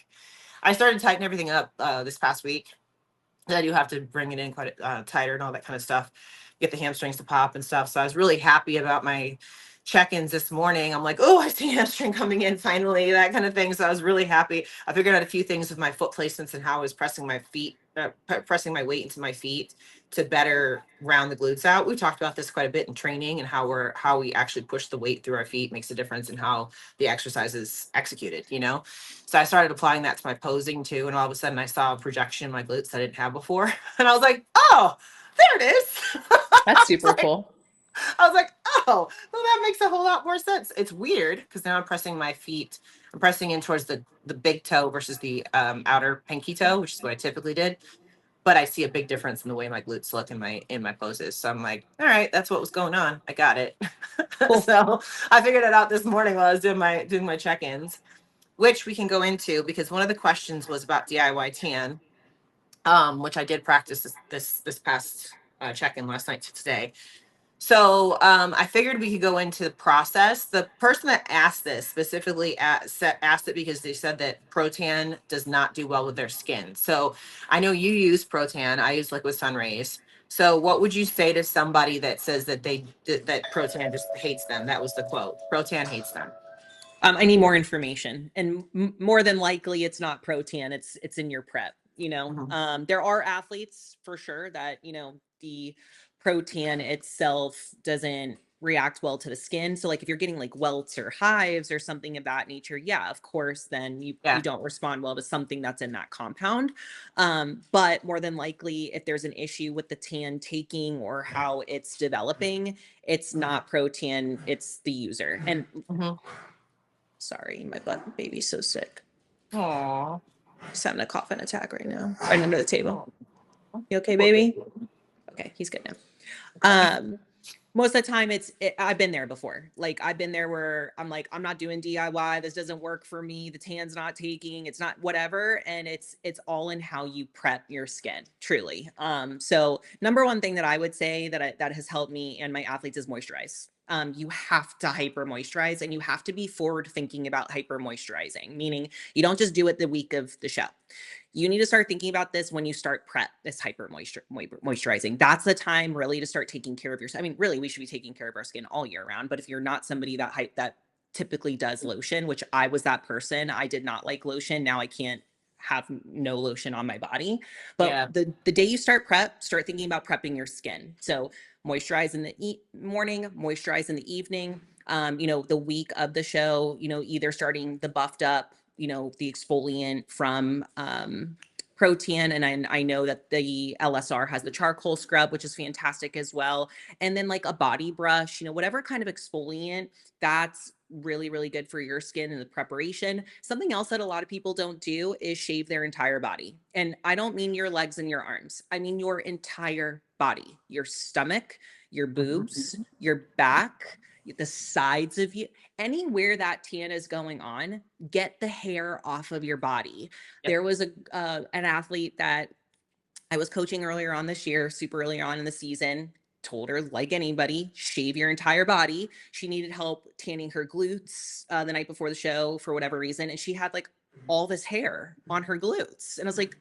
I started tightening everything up this past week. I do have to bring it in quite tighter and all that kind of stuff, get the hamstrings to pop and stuff. So I was really happy about my check-ins this morning. I'm like, oh, I see hamstring coming in finally, that kind of thing. So I was really happy. I figured out a few things with my foot placements and how I was pressing my feet, pressing my weight into my feet to better round the glutes out. We talked about this quite a bit in training and how we actually push the weight through our feet makes a difference in how the exercise is executed. So I started applying that to my posing too. And all of a sudden I saw a projection in my glutes I didn't have before. And I was like, oh, there it is. That's super cool. I was like, oh, well, that makes a whole lot more sense. It's weird because now I'm pressing my feet. I'm pressing in towards the big toe versus the outer pinky toe, which is what I typically did. But I see a big difference in the way my glutes look in my poses. So I'm like, all right, that's what was going on. I got it. Cool. So I figured it out this morning while I was doing my check-ins, which we can go into because one of the questions was about DIY tan, which I did practice this past check-in last night to today. So I figured we could go into the process. The person that asked this specifically asked it because they said that Protan does not do well with their skin. So I know you use Protan. I use Liquid Sun Rays. So what would you say to somebody that says that Protan just hates them? That was the quote. Protan hates them. I need more information, and more than likely, it's not protein. It's in your prep. Mhm. There are athletes for sure that the protein itself doesn't react well to the skin. So, like if you're getting like welts or hives or something of that nature, yeah, of course, then you Yeah. don't respond well to something that's in that compound. But more than likely, if there's an issue with the tan taking or how it's developing, it's not protein. It's the user. And Mm-hmm. sorry, my butt baby's so sick. Aw. He's having a coughing attack right now, right under the table. Oh, You okay, poor baby? baby. Okay, he's good now. Um, most of the time I've been there before. Like I've been there where I'm like, I'm not doing DIY. This doesn't work for me. The tan's not taking, it's not whatever. And it's all in how you prep your skin, truly. So number one thing that I would say that has helped me and my athletes is moisturize. You have to hyper moisturize and you have to be forward thinking about hyper moisturizing, meaning you don't just do it the week of the show. You need to start thinking about this when you start prep, this moisturizing. That's the time really to start taking care of yourself. I mean, really, we should be taking care of our skin all year round. But if you're not somebody that typically does lotion, which I was that person, I did not like lotion. Now I can't have no lotion on my body. But Yeah. the day you start prep, start thinking about prepping your skin. So moisturize in the morning, moisturize in the evening. The week of the show, either starting the buffed up, the exfoliant from Protein. And I know that the LSR has the charcoal scrub, which is fantastic as well. And then like a body brush, whatever kind of exfoliant that's really, really good for your skin and the preparation. Something else that a lot of people don't do is shave their entire body. And I don't mean your legs and your arms. I mean your entire body, your stomach, your boobs, your back, the sides of you, anywhere that tan is going on, get the hair off of your body. Yep. There was an athlete that I was coaching earlier on this year, super early on in the season. Told her, like anybody, shave your entire body. She needed help tanning her glutes the night before the show for whatever reason. And she had like all this hair on her glutes. And I was like,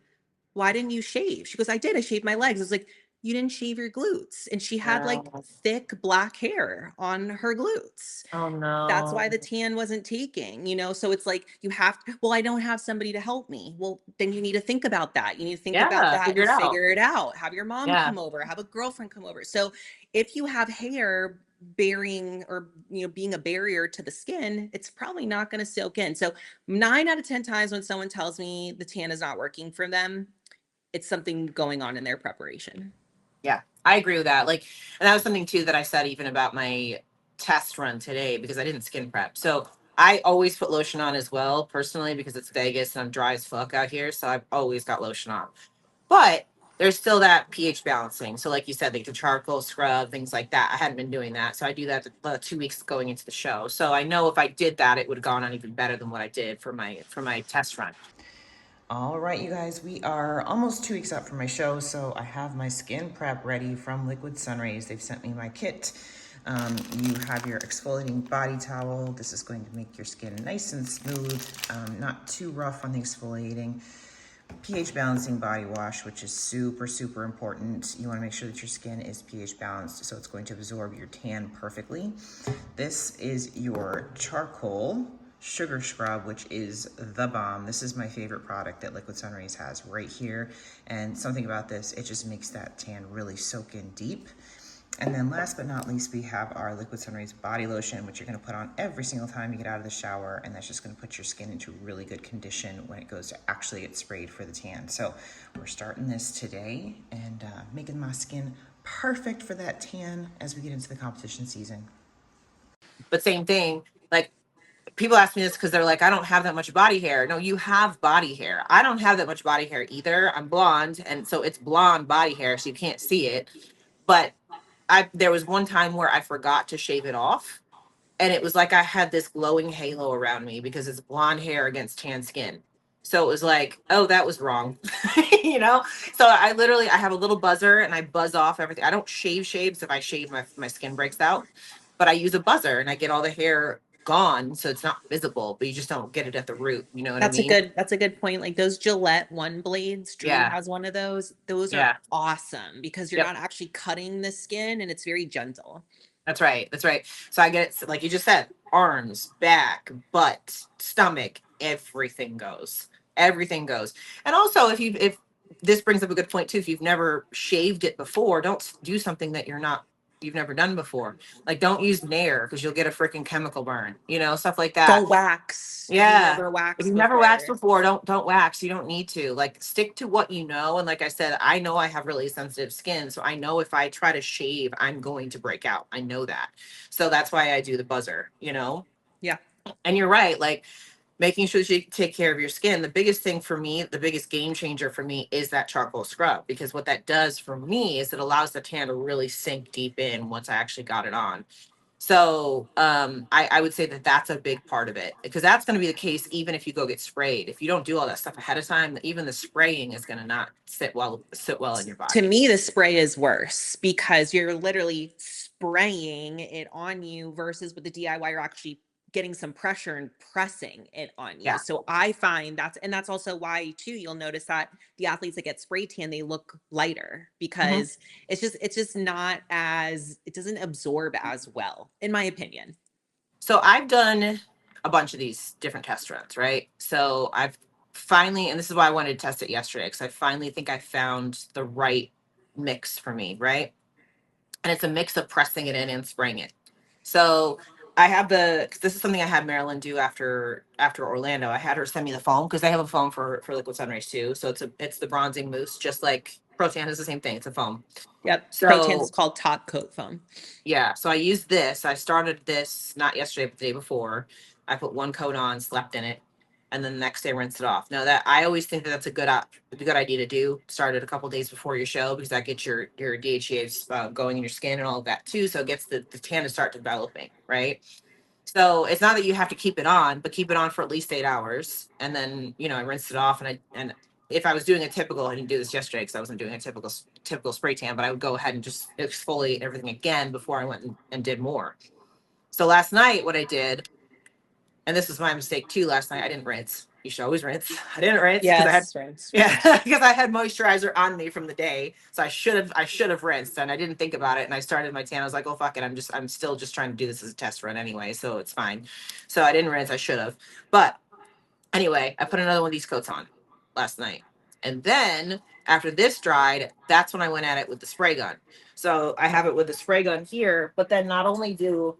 why didn't you shave? She goes, I did. I shaved my legs. I was like, you didn't shave your glutes. And she had like No. thick black hair on her glutes. Oh That's why no. the tan wasn't taking, so it's like you have to, well, I don't have somebody to help me. Well, then you need to think about that. You need to think about Yeah, that figure and it out. figure it out. Have your mom Yeah. come over, have a girlfriend come over. So if you have hair bearing or being a barrier to the skin, it's probably not going to soak in. So 9 out of 10 times when someone tells me the tan is not working for them, it's something going on in their preparation. Yeah, I agree with that. Like, and that was something too that I said even about my test run today because I didn't skin prep. So I always put lotion on as well, personally, because it's Vegas and I'm dry as fuck out here. So I've always got lotion on. But there's still that pH balancing. So, like you said, like the charcoal scrub, things like that. I hadn't been doing that. So I do that 2 weeks going into the show. So I know if I did that, it would have gone on even better than what I did for my test run. All right, you guys, we are almost 2 weeks out from my show, so I have my skin prep ready from Liquid Sunrays. They've sent me my kit. You have your exfoliating body towel. This is going to make your skin nice and smooth, not too rough on the exfoliating. pH balancing body wash, which is super, super important. You want to make sure that your skin is pH balanced, so it's going to absorb your tan perfectly. This is your charcoal sugar scrub, which is the bomb. This is my favorite product that Liquid Sunrays has right here. And something about this, it just makes that tan really soak in deep. And then last but not least, we have our Liquid Sunrays body lotion, which you're going to put on every single time you get out of the shower. And that's just going to put your skin into really good condition when it goes to actually get sprayed for the tan. So we're starting this today and making my skin perfect for that tan as we get into the competition season. But same thing, like people ask me this because they're like, I don't have that much body hair. No, you have body hair. I don't have that much body hair either. I'm blonde, and so it's blonde body hair, so you can't see it. But there was one time where I forgot to shave it off, and it was like I had this glowing halo around me because it's blonde hair against tan skin. So it was like, oh, that was wrong. you know? So I have a little buzzer and I buzz off everything. I don't shave shaves. If I shave, my skin breaks out. But I use a buzzer and I get all the hair gone so it's not visible, but you just don't get it at the root. You know what I mean? That's a good point. Like those Gillette One blades, Drew Yeah. has one of those. Those are Yeah. awesome because you're Yep. not actually cutting the skin and it's very gentle. That's right. That's right. So I get it, like you just said, arms, back, butt, stomach, everything goes. Everything goes. And also if this brings up a good point too, if you've never shaved it before, don't do something that you've never done before. Like don't use Nair because you'll get a freaking chemical burn, stuff like that. Don't wax if you Yeah. never If waxed you've never waxed before. before, don't wax. You don't need to. Like stick to what you know. And like I said, I know I have really sensitive skin. So I know if I try to shave, I'm going to break out. I know that. So that's why I do the buzzer. Yeah. And you're right. Like making sure that you take care of your skin. The biggest thing for me, the biggest game changer for me is that charcoal scrub, because what that does for me is it allows the tan to really sink deep in once I actually got it on. So I would say that that's a big part of it, because that's going to be the case even if you go get sprayed. If you don't do all that stuff ahead of time, even the spraying is going to not sit well in your To body. me, the spray is worse because you're literally spraying it on you versus with the DIY, you're actually getting some pressure and pressing it on you. Yeah. So I find that's also why too you'll notice that the athletes that get spray tan, they look lighter Mhm. because it's just not as, it doesn't absorb as well, in my opinion. So I've done a bunch of these different test runs, right? So I've finally, and this is why I wanted to test it yesterday, because I finally think I found the right mix for me, right? And it's a mix of pressing it in and spraying it. So I have 'cause this is something I had Marilyn do after Orlando. I had her send me the foam, because they have a foam for Liquid Sunrays too. So it's the bronzing mousse, just like Protan is the same thing. It's a foam. Yep. Protan's is So called top coat foam. yeah, so I used this. I started this not yesterday, but the day before. I put one coat on, slept in it, and then the next day rinsed it off. Now that I always think that that's a good idea to do. Start it a couple days before your show, because that gets your DHEAs going in your skin and all of that too. So it gets the tan to start developing, right? So it's not that you have to keep it on, but keep it on for at least 8 hours, and then I rinsed it off. And if I was doing a typical, I didn't do this yesterday because I wasn't doing a typical spray tan, but I would go ahead and just exfoliate everything again before I went and did more. So last night, what I did, and this was my mistake too. Last night I didn't rinse. You should always rinse. I didn't rinse because I had Yes, rinse, rinse. yeah because I had moisturizer on me from the day, so I should have rinsed, and I didn't think about it. And I started my tan. I was like, oh fuck it, I'm still just trying to do this as a test run anyway, so it's fine. So I didn't rinse. I should have, but anyway, I put another one of these coats on last night, and then after this dried, that's when I went at it with the spray gun. So I have it with the spray gun here, but then not only do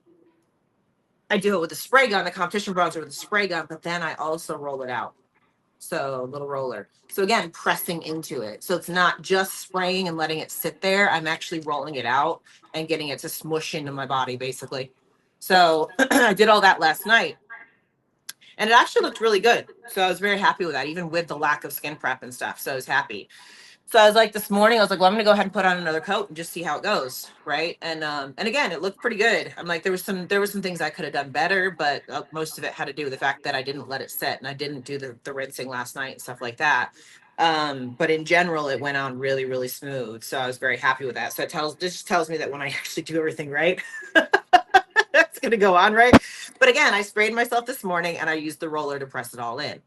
I do it with the spray gun, the competition bronzer with the spray gun, but then I also roll it out. So little roller. So again, pressing into it. So it's not just spraying and letting it sit there. I'm actually rolling it out and getting it to smush into my body, basically. So I did all that last night, and it actually looked really good. So I was very happy with that, even with the lack of skin prep and stuff. So I was happy. So I was like, this morning, I was like, well, I'm gonna go ahead and put on another coat and just see how it goes, right? And again, it looked pretty good. I'm like, there were some things I could have done better, but most of it had to do with the fact that I didn't let it set and I didn't do the rinsing last night and stuff like that. But in general, it went on really, really smooth. So I was very happy with that. So this just tells me that when I actually do everything right, that's gonna go on right. But again, I sprayed myself this morning and I used the roller to press it all in.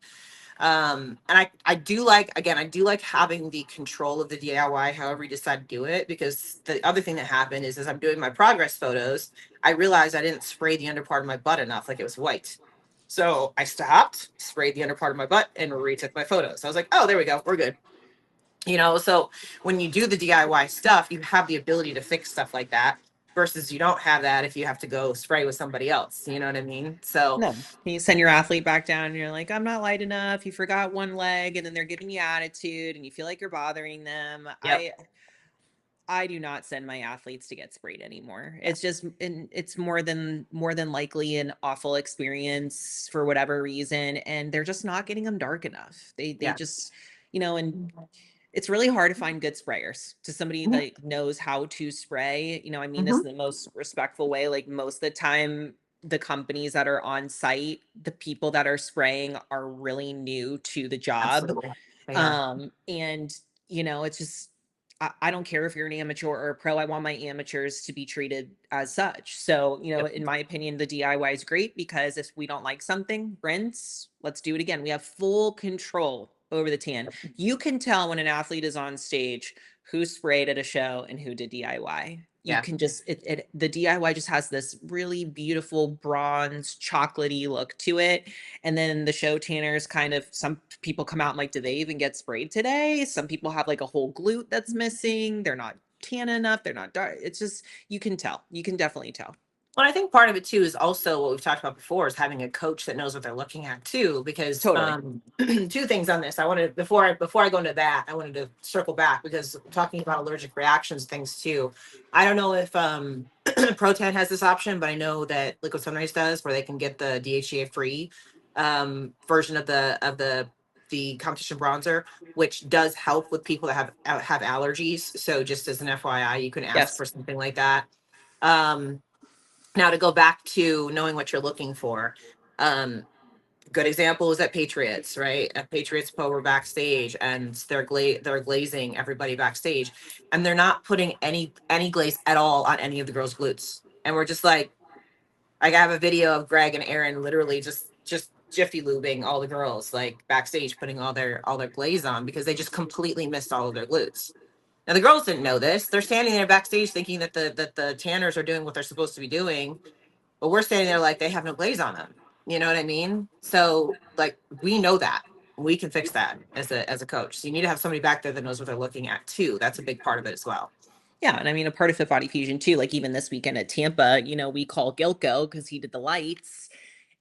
And I do like, again, I do like having the control of the DIY however you decide to do it, because the other thing that happened is as I'm doing my progress photos, I realized I didn't spray the under part of my butt enough, like it was white. So I stopped, sprayed the under part of my butt, and retook my photos. I was like, oh, there we go, we're good. So when you do the DIY stuff, you have the ability to fix stuff like that, versus you don't have that if you have to go spray with somebody else. You know what I mean? So No, you send your athlete back down and you're like, I'm not light enough. You forgot one leg, and then they're giving you attitude and you feel like you're bothering them. yep. I do not send my athletes to get sprayed anymore. Yeah. It's just, and it's more than likely an awful experience for whatever reason, and they're just not getting them dark enough. They Yeah. just, and it's really hard to find good sprayers, to somebody Mhm. that knows how to spray. I mean this Mhm. in the most respectful way. Like, most of the time, the companies that are on site, the people that are spraying are really new to the job. Absolutely. Yeah. And it's just, I don't care if you're an amateur or a pro. I want my amateurs to be treated as such. So, Yep. in my opinion, the DIY is great because if we don't like something, rinse, let's do it again. We have full control over the tan. You can tell when an athlete is on stage who sprayed at a show and who did DIY. You Yeah. can just, the DIY just has this really beautiful bronze chocolatey look to it. And then the show tanners, kind of, some people come out and like, do they even get sprayed today? Some people have like a whole glute that's missing. They're not tan enough. They're not dark. It's just, you can tell. You can definitely tell. Well, I think part of it too is also what we've talked about before, is having a coach that knows what they're looking at too. Because Totally. two things on this. I wanted, before I go into that, I wanted to circle back, because talking about allergic reactions things too. I don't know if Protan has this option, but I know that Liquid Sunrise does, where they can get the DHEA free version of the competition bronzer, which does help with people that have allergies. So just as an FYI, you can ask Yes. for something like that. Um, Now to go back to knowing what you're looking for. Good example is at Patriots, right? At Patriots Po, we're backstage and they're glazing everybody backstage, and they're not putting any glaze at all on any of the girls' glutes. And we're just like I have a video of Greg and Aaron literally just jiffy lubing all the girls like backstage, putting all their glaze on because they just completely missed all of their glutes. Now the girls didn't know this. They're standing there backstage thinking that the tanners are doing what they're supposed to be doing, but we're standing there like they have no glaze on them. You know what I mean? So like we know that. We can fix that as a coach. So you need to have somebody back there that knows what they're looking at too. That's a big part of it as well. Yeah, and I mean, a part of Fit Body Fusion too, like even this weekend at Tampa, we call Gilko because he did the lights,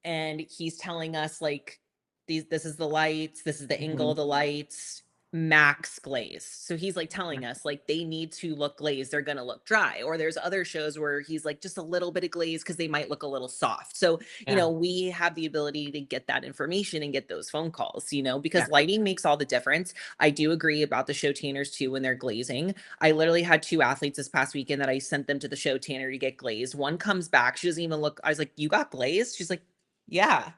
and he's telling us like this is the lights, this is the angle Mhm. of the lights, max glaze. So he's like telling us like they need to look glazed, they're gonna look dry. Or there's other shows where he's like just a little bit of glaze because they might look a little soft. So, Yeah. we have the ability to get that information and get those phone calls, Yeah. because lighting makes all the difference. I do agree about the show tanners too when they're glazing. I literally had two athletes this past weekend that I sent them to the show tanner to get glazed. One comes back, she doesn't even look, I was like, "You got glazed?" She's like, "Yeah."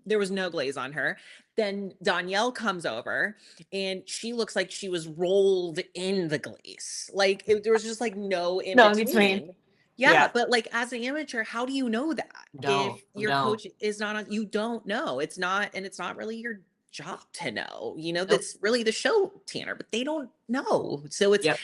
There was no glaze on her. Then Danielle comes over and she looks like she was rolled in the glaze. Like there was just like no in No, in between. between. Yeah, Yeah. but like as an amateur, how do you know that? If your Don't. coach is not on, you don't know. It's not, and it's not really your job to know. Nope. That's really the show tanner, but they don't know. So Yep.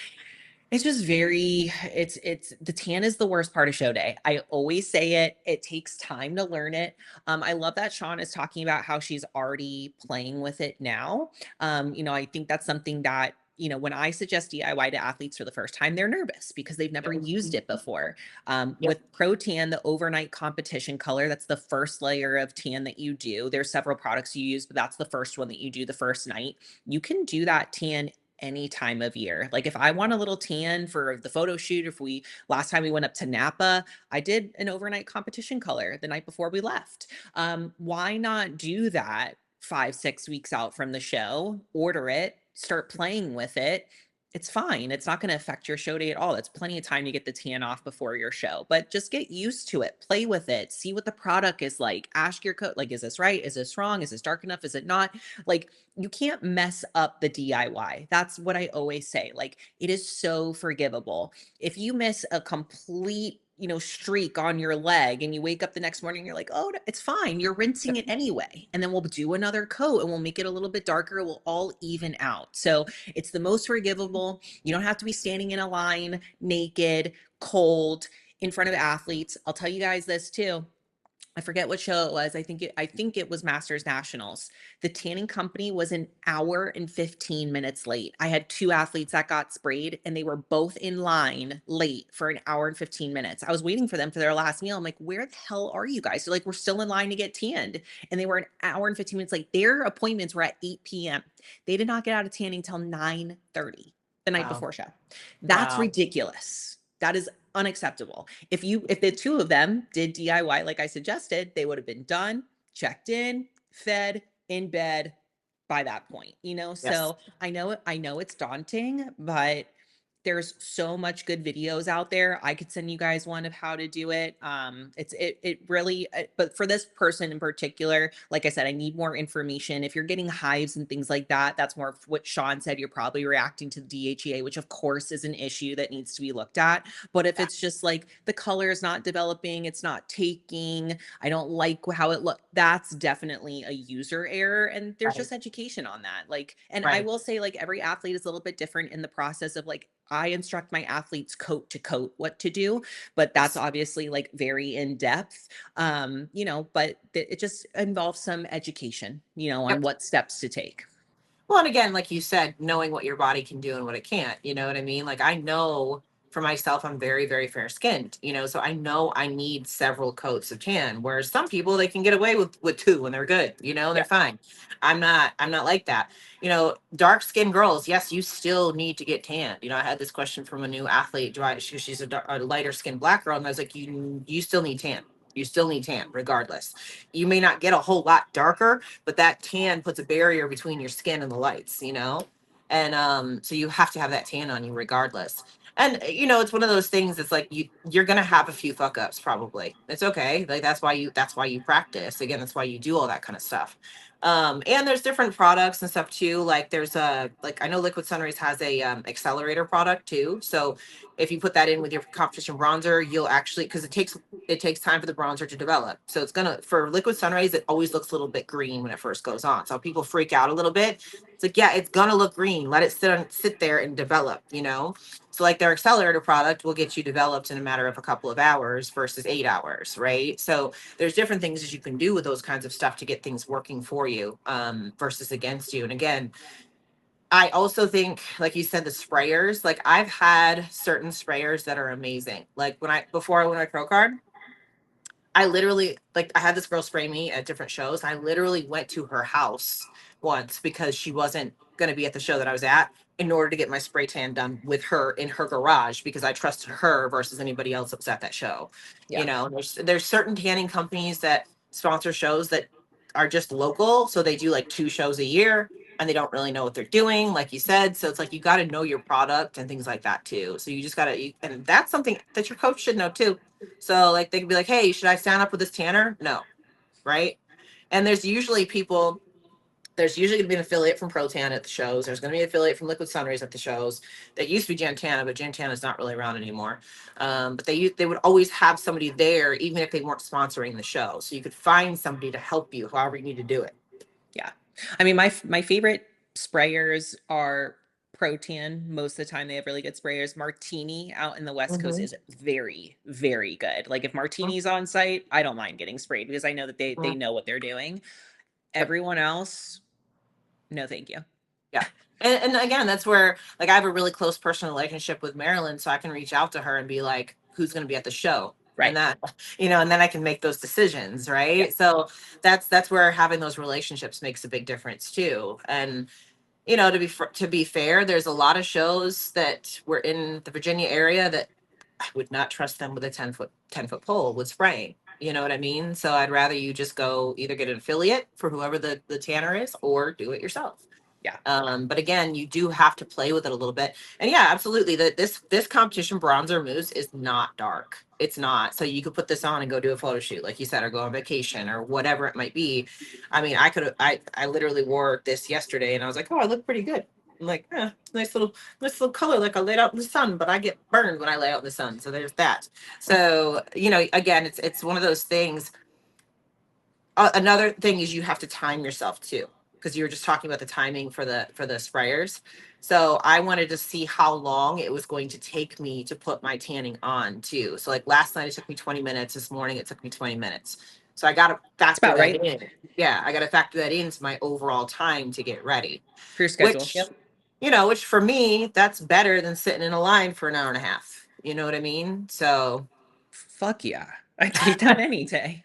it's just very, it's the tan is the worst part of show day. I always say it. It takes time to learn it. I love that Sean is talking about how she's already playing with it now. I think that's something that, when I suggest DIY to athletes for the first time, they're nervous because they've never Yep. used it before. Yep. With Pro Tan, the overnight competition color, that's the first layer of tan that you do. There's several products you use, but that's the first one that you do the first night. You can do that tan any time of year. Like if I want a little tan for the photo shoot, if we last time we went up to Napa, I did an overnight competition color the night before we left. Why not do that 5, 6 weeks out from the show? Order it, start playing with it. It's fine. It's not going to affect your show day at all. That's plenty of time to get the tan off before your show, but just get used to it. Play with it. See what the product is like. Ask your coach, like, is this right? Is this wrong? Is this dark enough? Is it not? Like, you can't mess up the DIY. That's what I always say. Like, it is so forgivable. If you miss a complete, streak on your leg and you wake up the next morning, you're like, "Oh, it's fine. You're rinsing it anyway." And then we'll do another coat and we'll make it a little bit darker. It will all even out. So it's the most forgivable. You don't have to be standing in a line naked, cold, in front of athletes. I'll tell you guys this too. I forget what show it was. I think it was Masters Nationals. The tanning company was an hour and 15 minutes late. I had two athletes that got sprayed and they were both in line late for an hour and 15 minutes. I was waiting for them for their last meal. I'm like, "Where the hell are you guys?" They're like, "We're still in line to get tanned." And they were an hour and 15 minutes late. Their appointments were at 8 p.m. They did not get out of tanning till 9:30 the night Wow. before show. That's Wow. ridiculous. That is unacceptable. If the two of them did DIY like I suggested, they would have been done, checked in, fed, in bed by that point, Yes. So I know it's daunting, but there's so much good videos out there. I could send you guys one of how to do it. It really, but for this person in particular, like I said, I need more information. If you're getting hives and things like that, that's more of what Sean said. You're probably reacting to the DHEA, which of course is an issue that needs to be looked at. But if Yeah. it's just like the color is not developing, it's not taking, I don't like how it look, that's definitely a user error. And there's Right. just education on that. Like, and I Right. will say, like, every athlete is a little bit different in the process of like, I instruct my athletes coat to coat what to do, but that's Yes. obviously like very in depth. But it just involves some education, on Yep. what steps to take. Well, and again, like you said, knowing what your body can do and what it can't, you know what I mean? Like I know for myself, I'm very, very fair skinned, so I know I need several coats of tan. Whereas some people they can get away with two and they're good, they're Yeah. fine. I'm not like that. Dark skinned girls, yes, you still need to get tanned. I had this question from a new athlete. She's a lighter skinned black girl, and I was like, you still need tan. You still need tan regardless. You may not get a whole lot darker, but that tan puts a barrier between your skin and the lights, you know? And so you have to have that tan on you regardless. And you know, it's one of those things. It's like you're gonna have a few fuck ups probably. It's okay. Like that's why you practice. Again, that's why you do all that kind of stuff. And there's different products and stuff too. Like there's a like I know Liquid Sunrays has a accelerator product too. So if you put that in with your competition bronzer, you'll actually because it takes time for the bronzer to develop. So it's gonna for Liquid Sunrays, it always looks a little bit green when it first goes on. So people freak out a little bit. It's like, yeah, it's gonna look green. Let it sit there and develop, you know? So like their accelerator product will get you developed in a matter of a couple of hours versus 8 hours, right? So there's different things that you can do with those kinds of stuff to get things working for you versus against you. And again, I also think, like you said, the sprayers, like I've had certain sprayers that are amazing. Like before I went on my pro card, I literally like I had this girl spray me at different shows. I literally went to her house once because she wasn't going to be at the show that I was at in order to get my spray tan done with her in her garage because I trusted her versus anybody else that was at that show. You Yeah. know, there's certain tanning companies that sponsor shows that are just local, so they do like 2 shows a year and they don't really know what they're doing, like you said. So it's like you got to know your product and things like that too. So you just got to, and that's something that your coach should know too. So like they could be like, hey, should I sign up with this tanner? No, right? And there's usually going to be an affiliate from ProTan at the shows. There's going to be an affiliate from Liquid Sunrays at the shows. That used to be Gentana, but Gentana is not really around anymore. But they would always have somebody there, even if they weren't sponsoring the show. So you could find somebody to help you, however you need to do it. Yeah. I mean, my favorite sprayers are Protein. Most of the time, they have really good sprayers. Martini out in the West Coast Mm-hmm. is very, very good. Like if Martini's on site, I don't mind getting sprayed because I know that they Mm-hmm. know what they're doing. Yep. Everyone else, no, thank you. Yeah. And again, that's where like I have a really close personal relationship with Marilyn, so I can reach out to her and be like, who's going to be at the show? And Right. that, you know, and then I can make those decisions, Yeah. right? So that's where having those relationships makes a big difference too. And you know, to be fair, there's a lot of shows that were in the Virginia area that I would not trust them with a 10-foot pole with spraying. You know what I mean? So I'd rather you just go either get an affiliate for whoever the tanner is or do it yourself. Yeah. But again, you do have to play with it a little bit. And yeah, absolutely. This competition bronzer mousse is not dark. It's not. So you could put this on and go do a photo shoot, like you said, or go on vacation or whatever it might be. I mean, I literally wore this yesterday and I was like, oh, I look pretty good. I'm like, nice little color, like I laid out in the sun, but I get burned when I lay out in the sun. So there's that. So, you know, again, it's one of those things. Another thing is you have to time yourself too, because you were just talking about the timing for the sprayers. So I wanted to see how long it was going to take me to put my tanning on too. So like last night it took me 20 minutes. This morning it took me 20 minutes. So I got to It's factor about that right in. Yeah, I got to factor that into my overall time to get ready. for your schedule. Which, Yep. which for me that's better than sitting in a line for an hour and a half. You know what I mean? So Fuck yeah. I'd take that any day.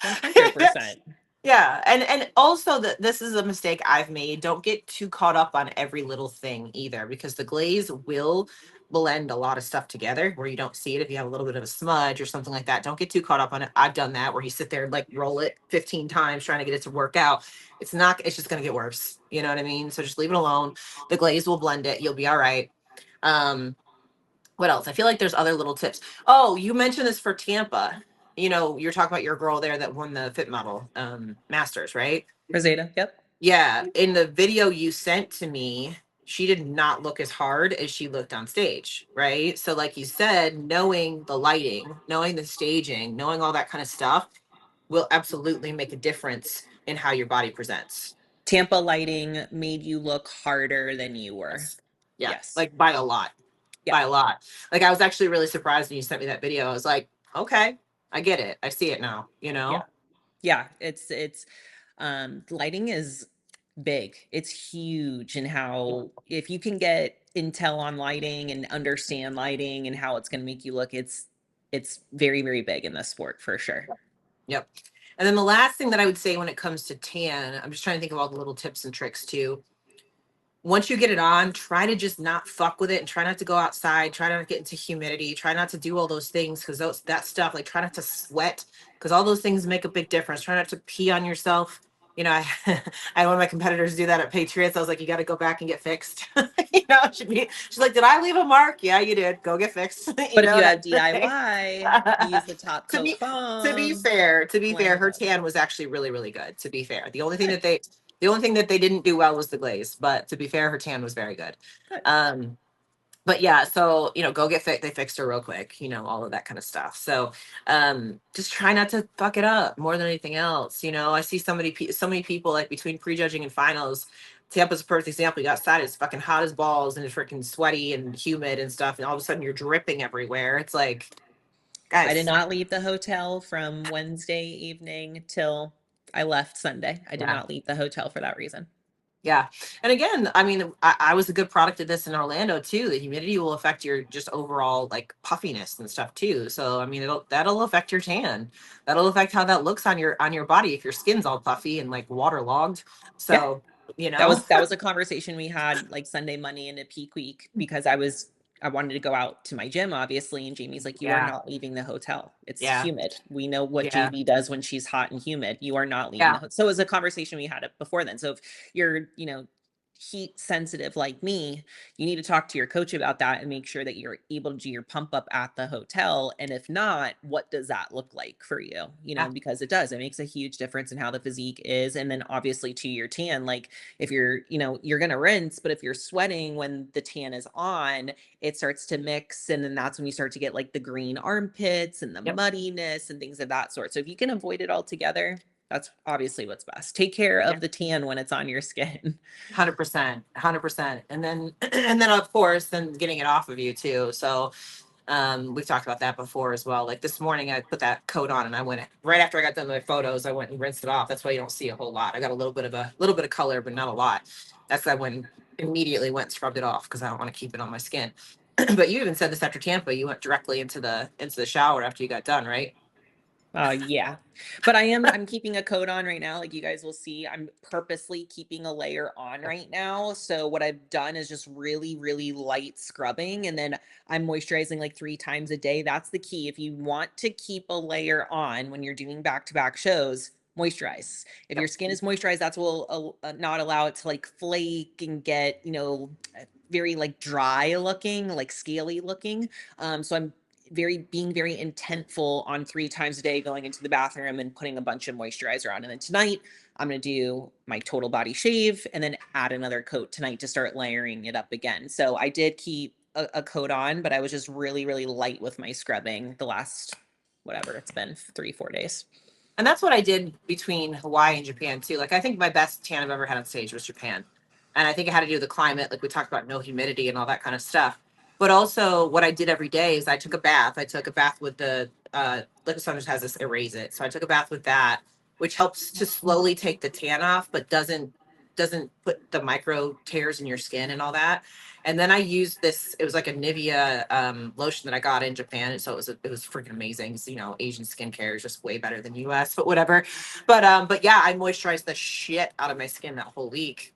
100%. Yeah, and also that this is a mistake I've made. Don't get too caught up on every little thing either, because the glaze will blend a lot of stuff together where you don't see it if you have a little bit of a smudge or something like that. Don't get too caught up on it. I've done that where you sit there and like roll it 15 times trying to get it to work out. It's just gonna get worse. You know what I mean? So just leave it alone. The glaze will blend it. You'll be all right. Um, what else? I feel like there's other little tips. Oh, you mentioned this for Tampa. You know, you're talking about your girl there that won the fit model masters, right? Rosetta. Yep. Yeah. In the video you sent to me, she did not look as hard as she looked on stage, right? So, like you said, knowing the lighting, knowing the staging, knowing all that kind of stuff will absolutely make a difference in how your body presents. Tampa lighting made you look harder than you were. Yes. Yeah. Yes. Like by a lot. Yeah. By a lot. Like I was actually really surprised when you sent me that video. I was like, okay, I get it. I see it now, you Yeah. know? Yeah. It's lighting is big. It's huge and how if you can get intel on lighting and understand lighting and how it's going to make you look, it's very, very big in this sport for sure. Yep. And then the last thing that I would say when it comes to tan, I'm just trying to think of all the little tips and tricks too. once you get it on, try to just not fuck with it and try not to go outside. Try not to get into humidity. Try not to do all those things because that stuff, like try not to sweat because all those things make a big difference. Try not to pee on yourself. You know, I, I had one of my competitors do that at Patriots. I was like, you got to go back and get fixed. She's like, did I leave a mark? Yeah, you did. Go get fixed. But if you That have thing. DIY, use the top to coat be to be foam, fair, blend it her out. tan was actually really, really good. To be fair, Good, the only thing that they didn't do well was the glaze. But to be fair, her tan was very good. good. Um, but yeah, so go get fit. They fixed her real quick. All of that kind of stuff. So just try not to fuck it up more than anything else. I see so many people like between prejudging and finals. Tampa's a perfect example. You got outside, it's fucking hot as balls and it's freaking sweaty and humid and stuff, and all of a sudden you're dripping everywhere. It's like, I did guys, not leave the hotel from Wednesday evening till I left Sunday. I did yeah. not leave the hotel for that reason. Yeah. And again, I mean, I was a good product of this in Orlando too. The humidity will affect your just overall like puffiness and stuff too. So I mean, that'll affect your tan. That'll affect how that looks on your body if your skin's all puffy and like waterlogged. Yeah. So, you That know, was that was a conversation we had like Sunday, Monday into peak week because I wanted to go out to my gym, obviously, and Jamie's like, "You are yeah, not leaving the hotel. It's yeah, humid. We know what yeah, JB does when she's hot and humid. You are not leaving the yeah, hotel." So it was a conversation we had before then. So if you're, heat sensitive like me, you need to talk to your coach about that and make sure that you're able to do your pump up at the hotel. And if not, what does that look like for you? yeah, Because it makes a huge difference in how the physique is. And then obviously to your tan, like if you're going to rinse, but if you're sweating when the tan is on, it starts to mix. And then that's when you start to get like the green armpits and the yep, muddiness and things of that sort. So if you can avoid it altogether, that's obviously what's best. Take care yeah. of the tan when it's on your skin. 100%, 100%. And then, and then of course, then getting it off of you too. So, we've talked about that before as well. Like this morning, I put that coat on and I went right after I got done with my photos. I went and rinsed it off. That's why you don't see a whole lot. I got a little bit of color, but not a lot. That's why I went immediately went and scrubbed it off because I don't want to keep it on my skin. But you even said this after Tampa. You went directly into the shower after you got done, right? Yeah. But I'm keeping a coat on right now. Like you guys will see, I'm purposely keeping a layer on right now. So what I've done is just really, really light scrubbing. And then I'm moisturizing like 3 times a day. That's the key. If you want to keep a layer on when you're doing back-to-back shows, moisturize. If your Yep. skin is moisturized, that's will not allow it to like flake and get, very like dry looking, like scaly looking. So I'm being very intentful on 3 times a day going into the bathroom and putting a bunch of moisturizer on. And then tonight I'm going to do my total body shave and then add another coat tonight to start layering it up again. So I did keep a coat on, but I was just really, really light with my scrubbing the last, whatever it's been, 3, 4 days. And that's what I did between Hawaii and Japan too. Like I think my best tan I've ever had on stage was Japan. And I think it had to do with the climate, like we talked about no humidity and all that kind of stuff. But also what I did every day is I took a bath. I took a bath with the Liquid Sunrise has this erase it. So I took a bath with that, which helps to slowly take the tan off, but doesn't put the micro tears in your skin and all that. And then I used this, it was like a Nivea lotion that I got in Japan. And so it was freaking amazing. So, Asian skincare is just way better than US, but whatever. But yeah, I moisturized the shit out of my skin that whole week.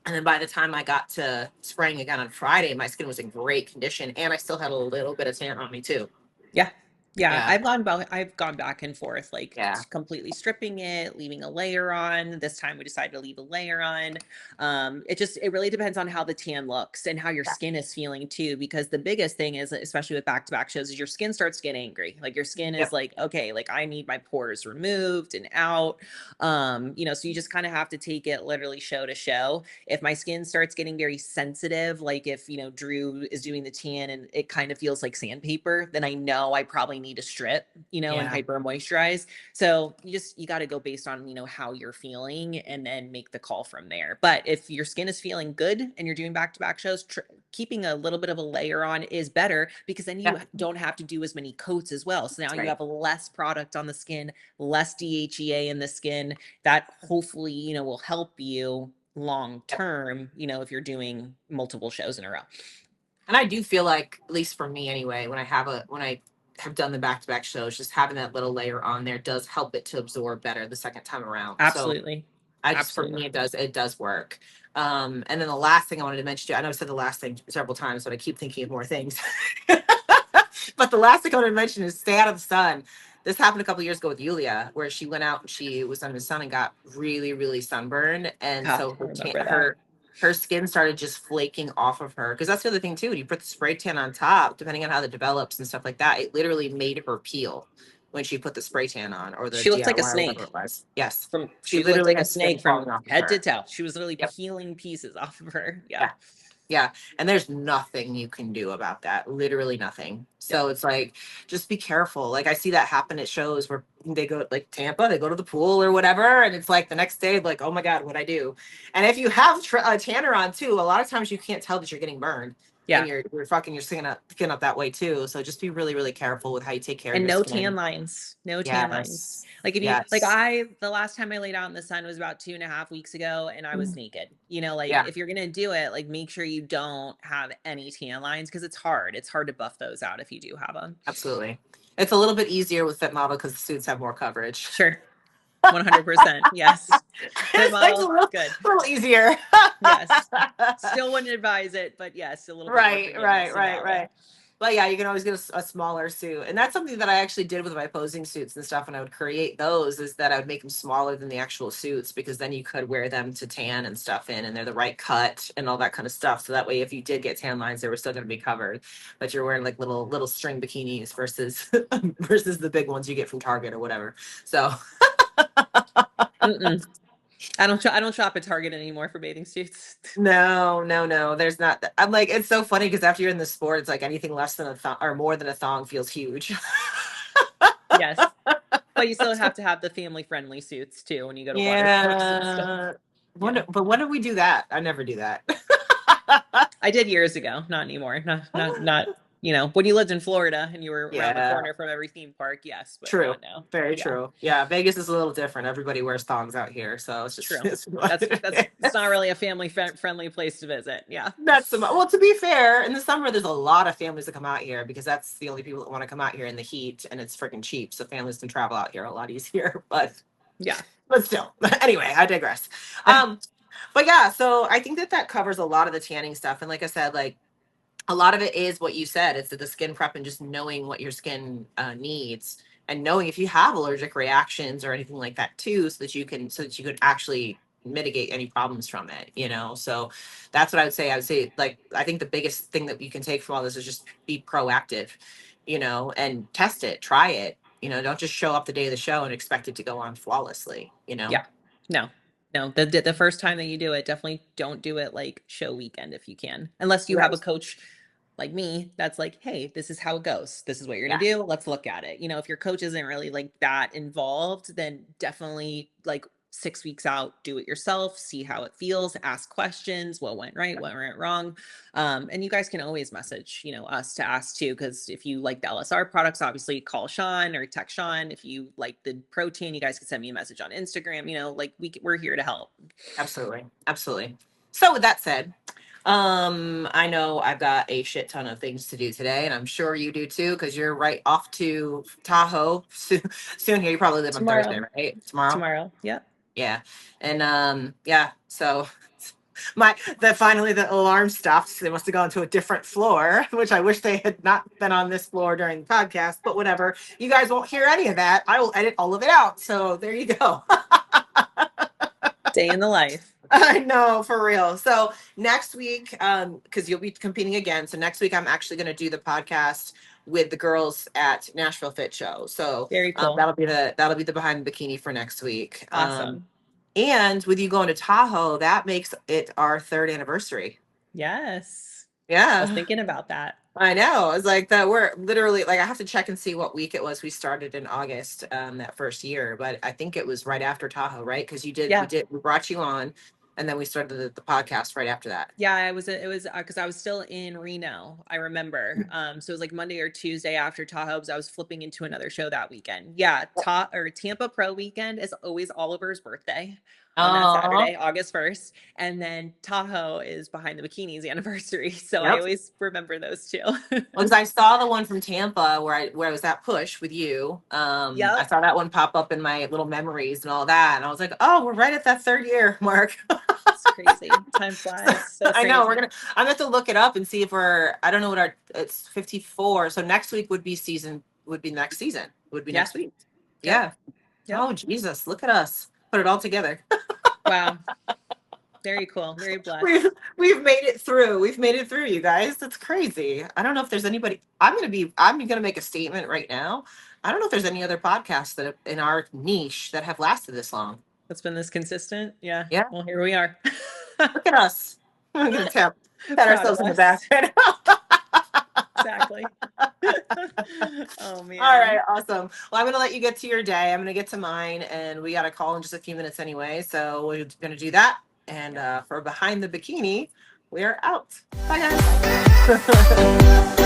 And then by the time I got to spraying again on Friday, my skin was in great condition and I still had a little bit of tan on me too. Yeah. Yeah, Yeah. I've gone back and forth, like Yeah. completely stripping it, leaving a layer on. This time we decided to leave a layer on. It really depends on how the tan looks and how your Yeah. skin is feeling too, because the biggest thing is, especially with back-to-back shows, is your skin starts to get angry. Like your skin is Yep. like, okay, like I need my pores removed and out. So you just kind of have to take it literally show to show. If my skin starts getting very sensitive, like if, Drew is doing the tan and it kind of feels like sandpaper, then I know I probably need to strip, and Yeah. hyper moisturize. So you got to go based on, how you're feeling and then make the call from there. But if your skin is feeling good and you're doing back to back shows, keeping a little bit of a layer on is better because then you Yep. don't have to do as many coats as well. So now That's you right. have less product on the skin, less DHEA in the skin that hopefully, will help you long Yep. term, if you're doing multiple shows in a row. And I do feel like, at least for me anyway, when I have done the back to back shows, just having that little layer on there does help it to absorb better the second time around. So Absolutely. For Absolutely. me, it does work. And then the last thing I wanted to mention to you, I know I've said the last thing several times, but I keep thinking of more things. But the last thing I want to mention is stay out of the sun. This happened a couple years ago with Yulia, where she went out and she was under the sun and got really, really sunburned, and Yeah, so I remember that. her skin started just flaking off of her. Because that's the other thing too. When you put the spray tan on top, depending on how it develops and stuff like that, it literally made her peel when she put the spray tan on or the She looked like a DIY or whatever snake. it was. Yes, she She looked literally like a had skin snake from falling off of head to her. toe. She was literally Yep. peeling pieces off of her. Yeah. Yeah. Yeah. And there's nothing you can do about that. Literally nothing. Yep. So it's like, just be careful. Like I see that happen at shows where they go like Tampa, they go to the pool or whatever. And it's like the next day, like, oh my God, what'd I do? And if you have a tanner on too, a lot of times you can't tell that you're getting burned and Yeah. you're fucking your skin up that way too. So just be really, really careful with how you take care of And your no skin. tan lines. No tan lines. Yes. Like if you Yes. the last time I laid out in the sun was about 2.5 weeks ago and I was naked. Like Yeah, if you're gonna do it, like make sure you don't have any tan lines because it's hard. It's hard to buff those out if you do have them. absolutely. It's a little bit easier with Fit Model because the suits have more coverage. Sure. 100%. Yes. Fit It's like model, good. a little easier. Yes. Still wouldn't advise it, but yes, a little bit more Right, forgiveness about it. right. But yeah, you can always get a smaller suit. And that's something that I actually did with my posing suits and stuff. When I would create those, is that I would make them smaller than the actual suits because then you could wear them to tan and stuff in, and they're the right cut and all that kind of stuff. So that way, if you did get tan lines, they were still going to be covered. But you're wearing like little string bikinis versus versus the big ones you get from Target or whatever. So Mm-mm. I don't shop at Target anymore for bathing suits. no. There's not. I'm like, it's so funny because after you're in the sport, it's like anything less than a thong or more than a thong feels huge. Yes. But you still have to have the family friendly suits too when you go to water parks and stuff. Yeah. Yeah. But when did we do that? I never do that. I did years ago, not anymore. Not, when you lived in Florida and you were around the Yeah, corner from every theme park, yes, but true. not now. Very Yeah. true. Yeah, Vegas is a little different. Everybody wears thongs out here, so it's just True. It's not really a family friendly place to visit. Yeah. That's the well. To be fair, in the summer, there's a lot of families that come out here because that's the only people that want to come out here in the heat, and it's freaking cheap. So families can travel out here a lot easier. Yeah. But still, anyway, I digress. But yeah, so I think that covers a lot of the tanning stuff, and like I said, like a lot of it is what you said. It's the skin prep and just knowing what your skin needs and knowing if you have allergic reactions or anything like that too, so that you could actually mitigate any problems from it. So that's what I would say. I would say, like, I think the biggest thing that you can take from all this is just be proactive, and test it, try it. Don't just show up the day of the show and expect it to go on flawlessly. Yeah. No. No. The first time that you do it, definitely don't do it like show weekend if you can. Unless you have a Right. coach like me that's like, hey, this is how it goes. This is what you're gonna Yeah, do. Let's look at it. If your coach isn't really like that involved, then definitely like 6 weeks out, do it yourself, see how it feels, ask questions, what went right, what went wrong. And you guys can always message, us to ask too, because if you like the LSR products, obviously call Sean or text Sean. If you like the protein, you guys can send me a message on Instagram. Like we're here to help. absolutely. So with that said, I know I've got a shit ton of things to do today, and I'm sure you do too, because you're right off to Tahoe soon here. You probably live on Thursday, Tomorrow. right? Tomorrow? Tomorrow. Yep. Yeah. And yeah, so finally the alarm stopped. They must have gone to a different floor, which I wish they had not been on this floor during the podcast, but whatever. You guys won't hear any of that. I will edit all of it out. So there you go. Day in the life. I know, for real. So next week, because you'll be competing again. So next week, I'm actually going to do the podcast with the girls at Nashville Fit Show. So Very cool. that'll be the behind the bikini for next week. Awesome. And with you going to Tahoe, that makes it our third anniversary. Yes. I was Yeah, thinking about that. I know. It's like that. We're literally like, I have to check and see what week it was. We started in August, that first year, but I think it was right after Tahoe, right? Because Yeah. we brought you on. and then we started the podcast right after that. Yeah, it was because I was still in Reno, I remember. So it was like Monday or Tuesday after Tahoe, because I was flipping into another show that weekend. Yeah, Tampa Pro weekend is always Oliver's birthday on that Oh, Saturday, August 1st. And then Tahoe is Behind the Bikinis anniversary. So I yep. always remember those two. Well, because I saw the one from Tampa where I was at Push with you. I Yep. saw that one pop up in my little memories and all that, and I was like, oh, we're right at that third year mark. It's crazy. Time flies so I know crazy. I'm gonna have to look it up and see if I don't know what it's 54. So next week would be next season, would be Yeah. next week. Yep. Yeah. Yep. Oh, Jesus, look at us. Put it all together. Wow. Very cool. Very We've blessed. we've made it through. We've made it through, you guys. That's crazy. I don't know if there's anybody. I'm gonna make a statement right now. I don't know if there's any other podcasts that in our niche that have lasted this long. It's been this consistent. Yeah. Yeah. Well, here we are. Look at us. I'm gonna pat Proud of ourselves in the us. back right Exactly. Oh All man. right, awesome. Well, I'm gonna let you get to your day. I'm gonna get to mine, and we got a call in just a few minutes anyway. So we're gonna do that. And for Behind the Bikini, we are out. Bye, guys.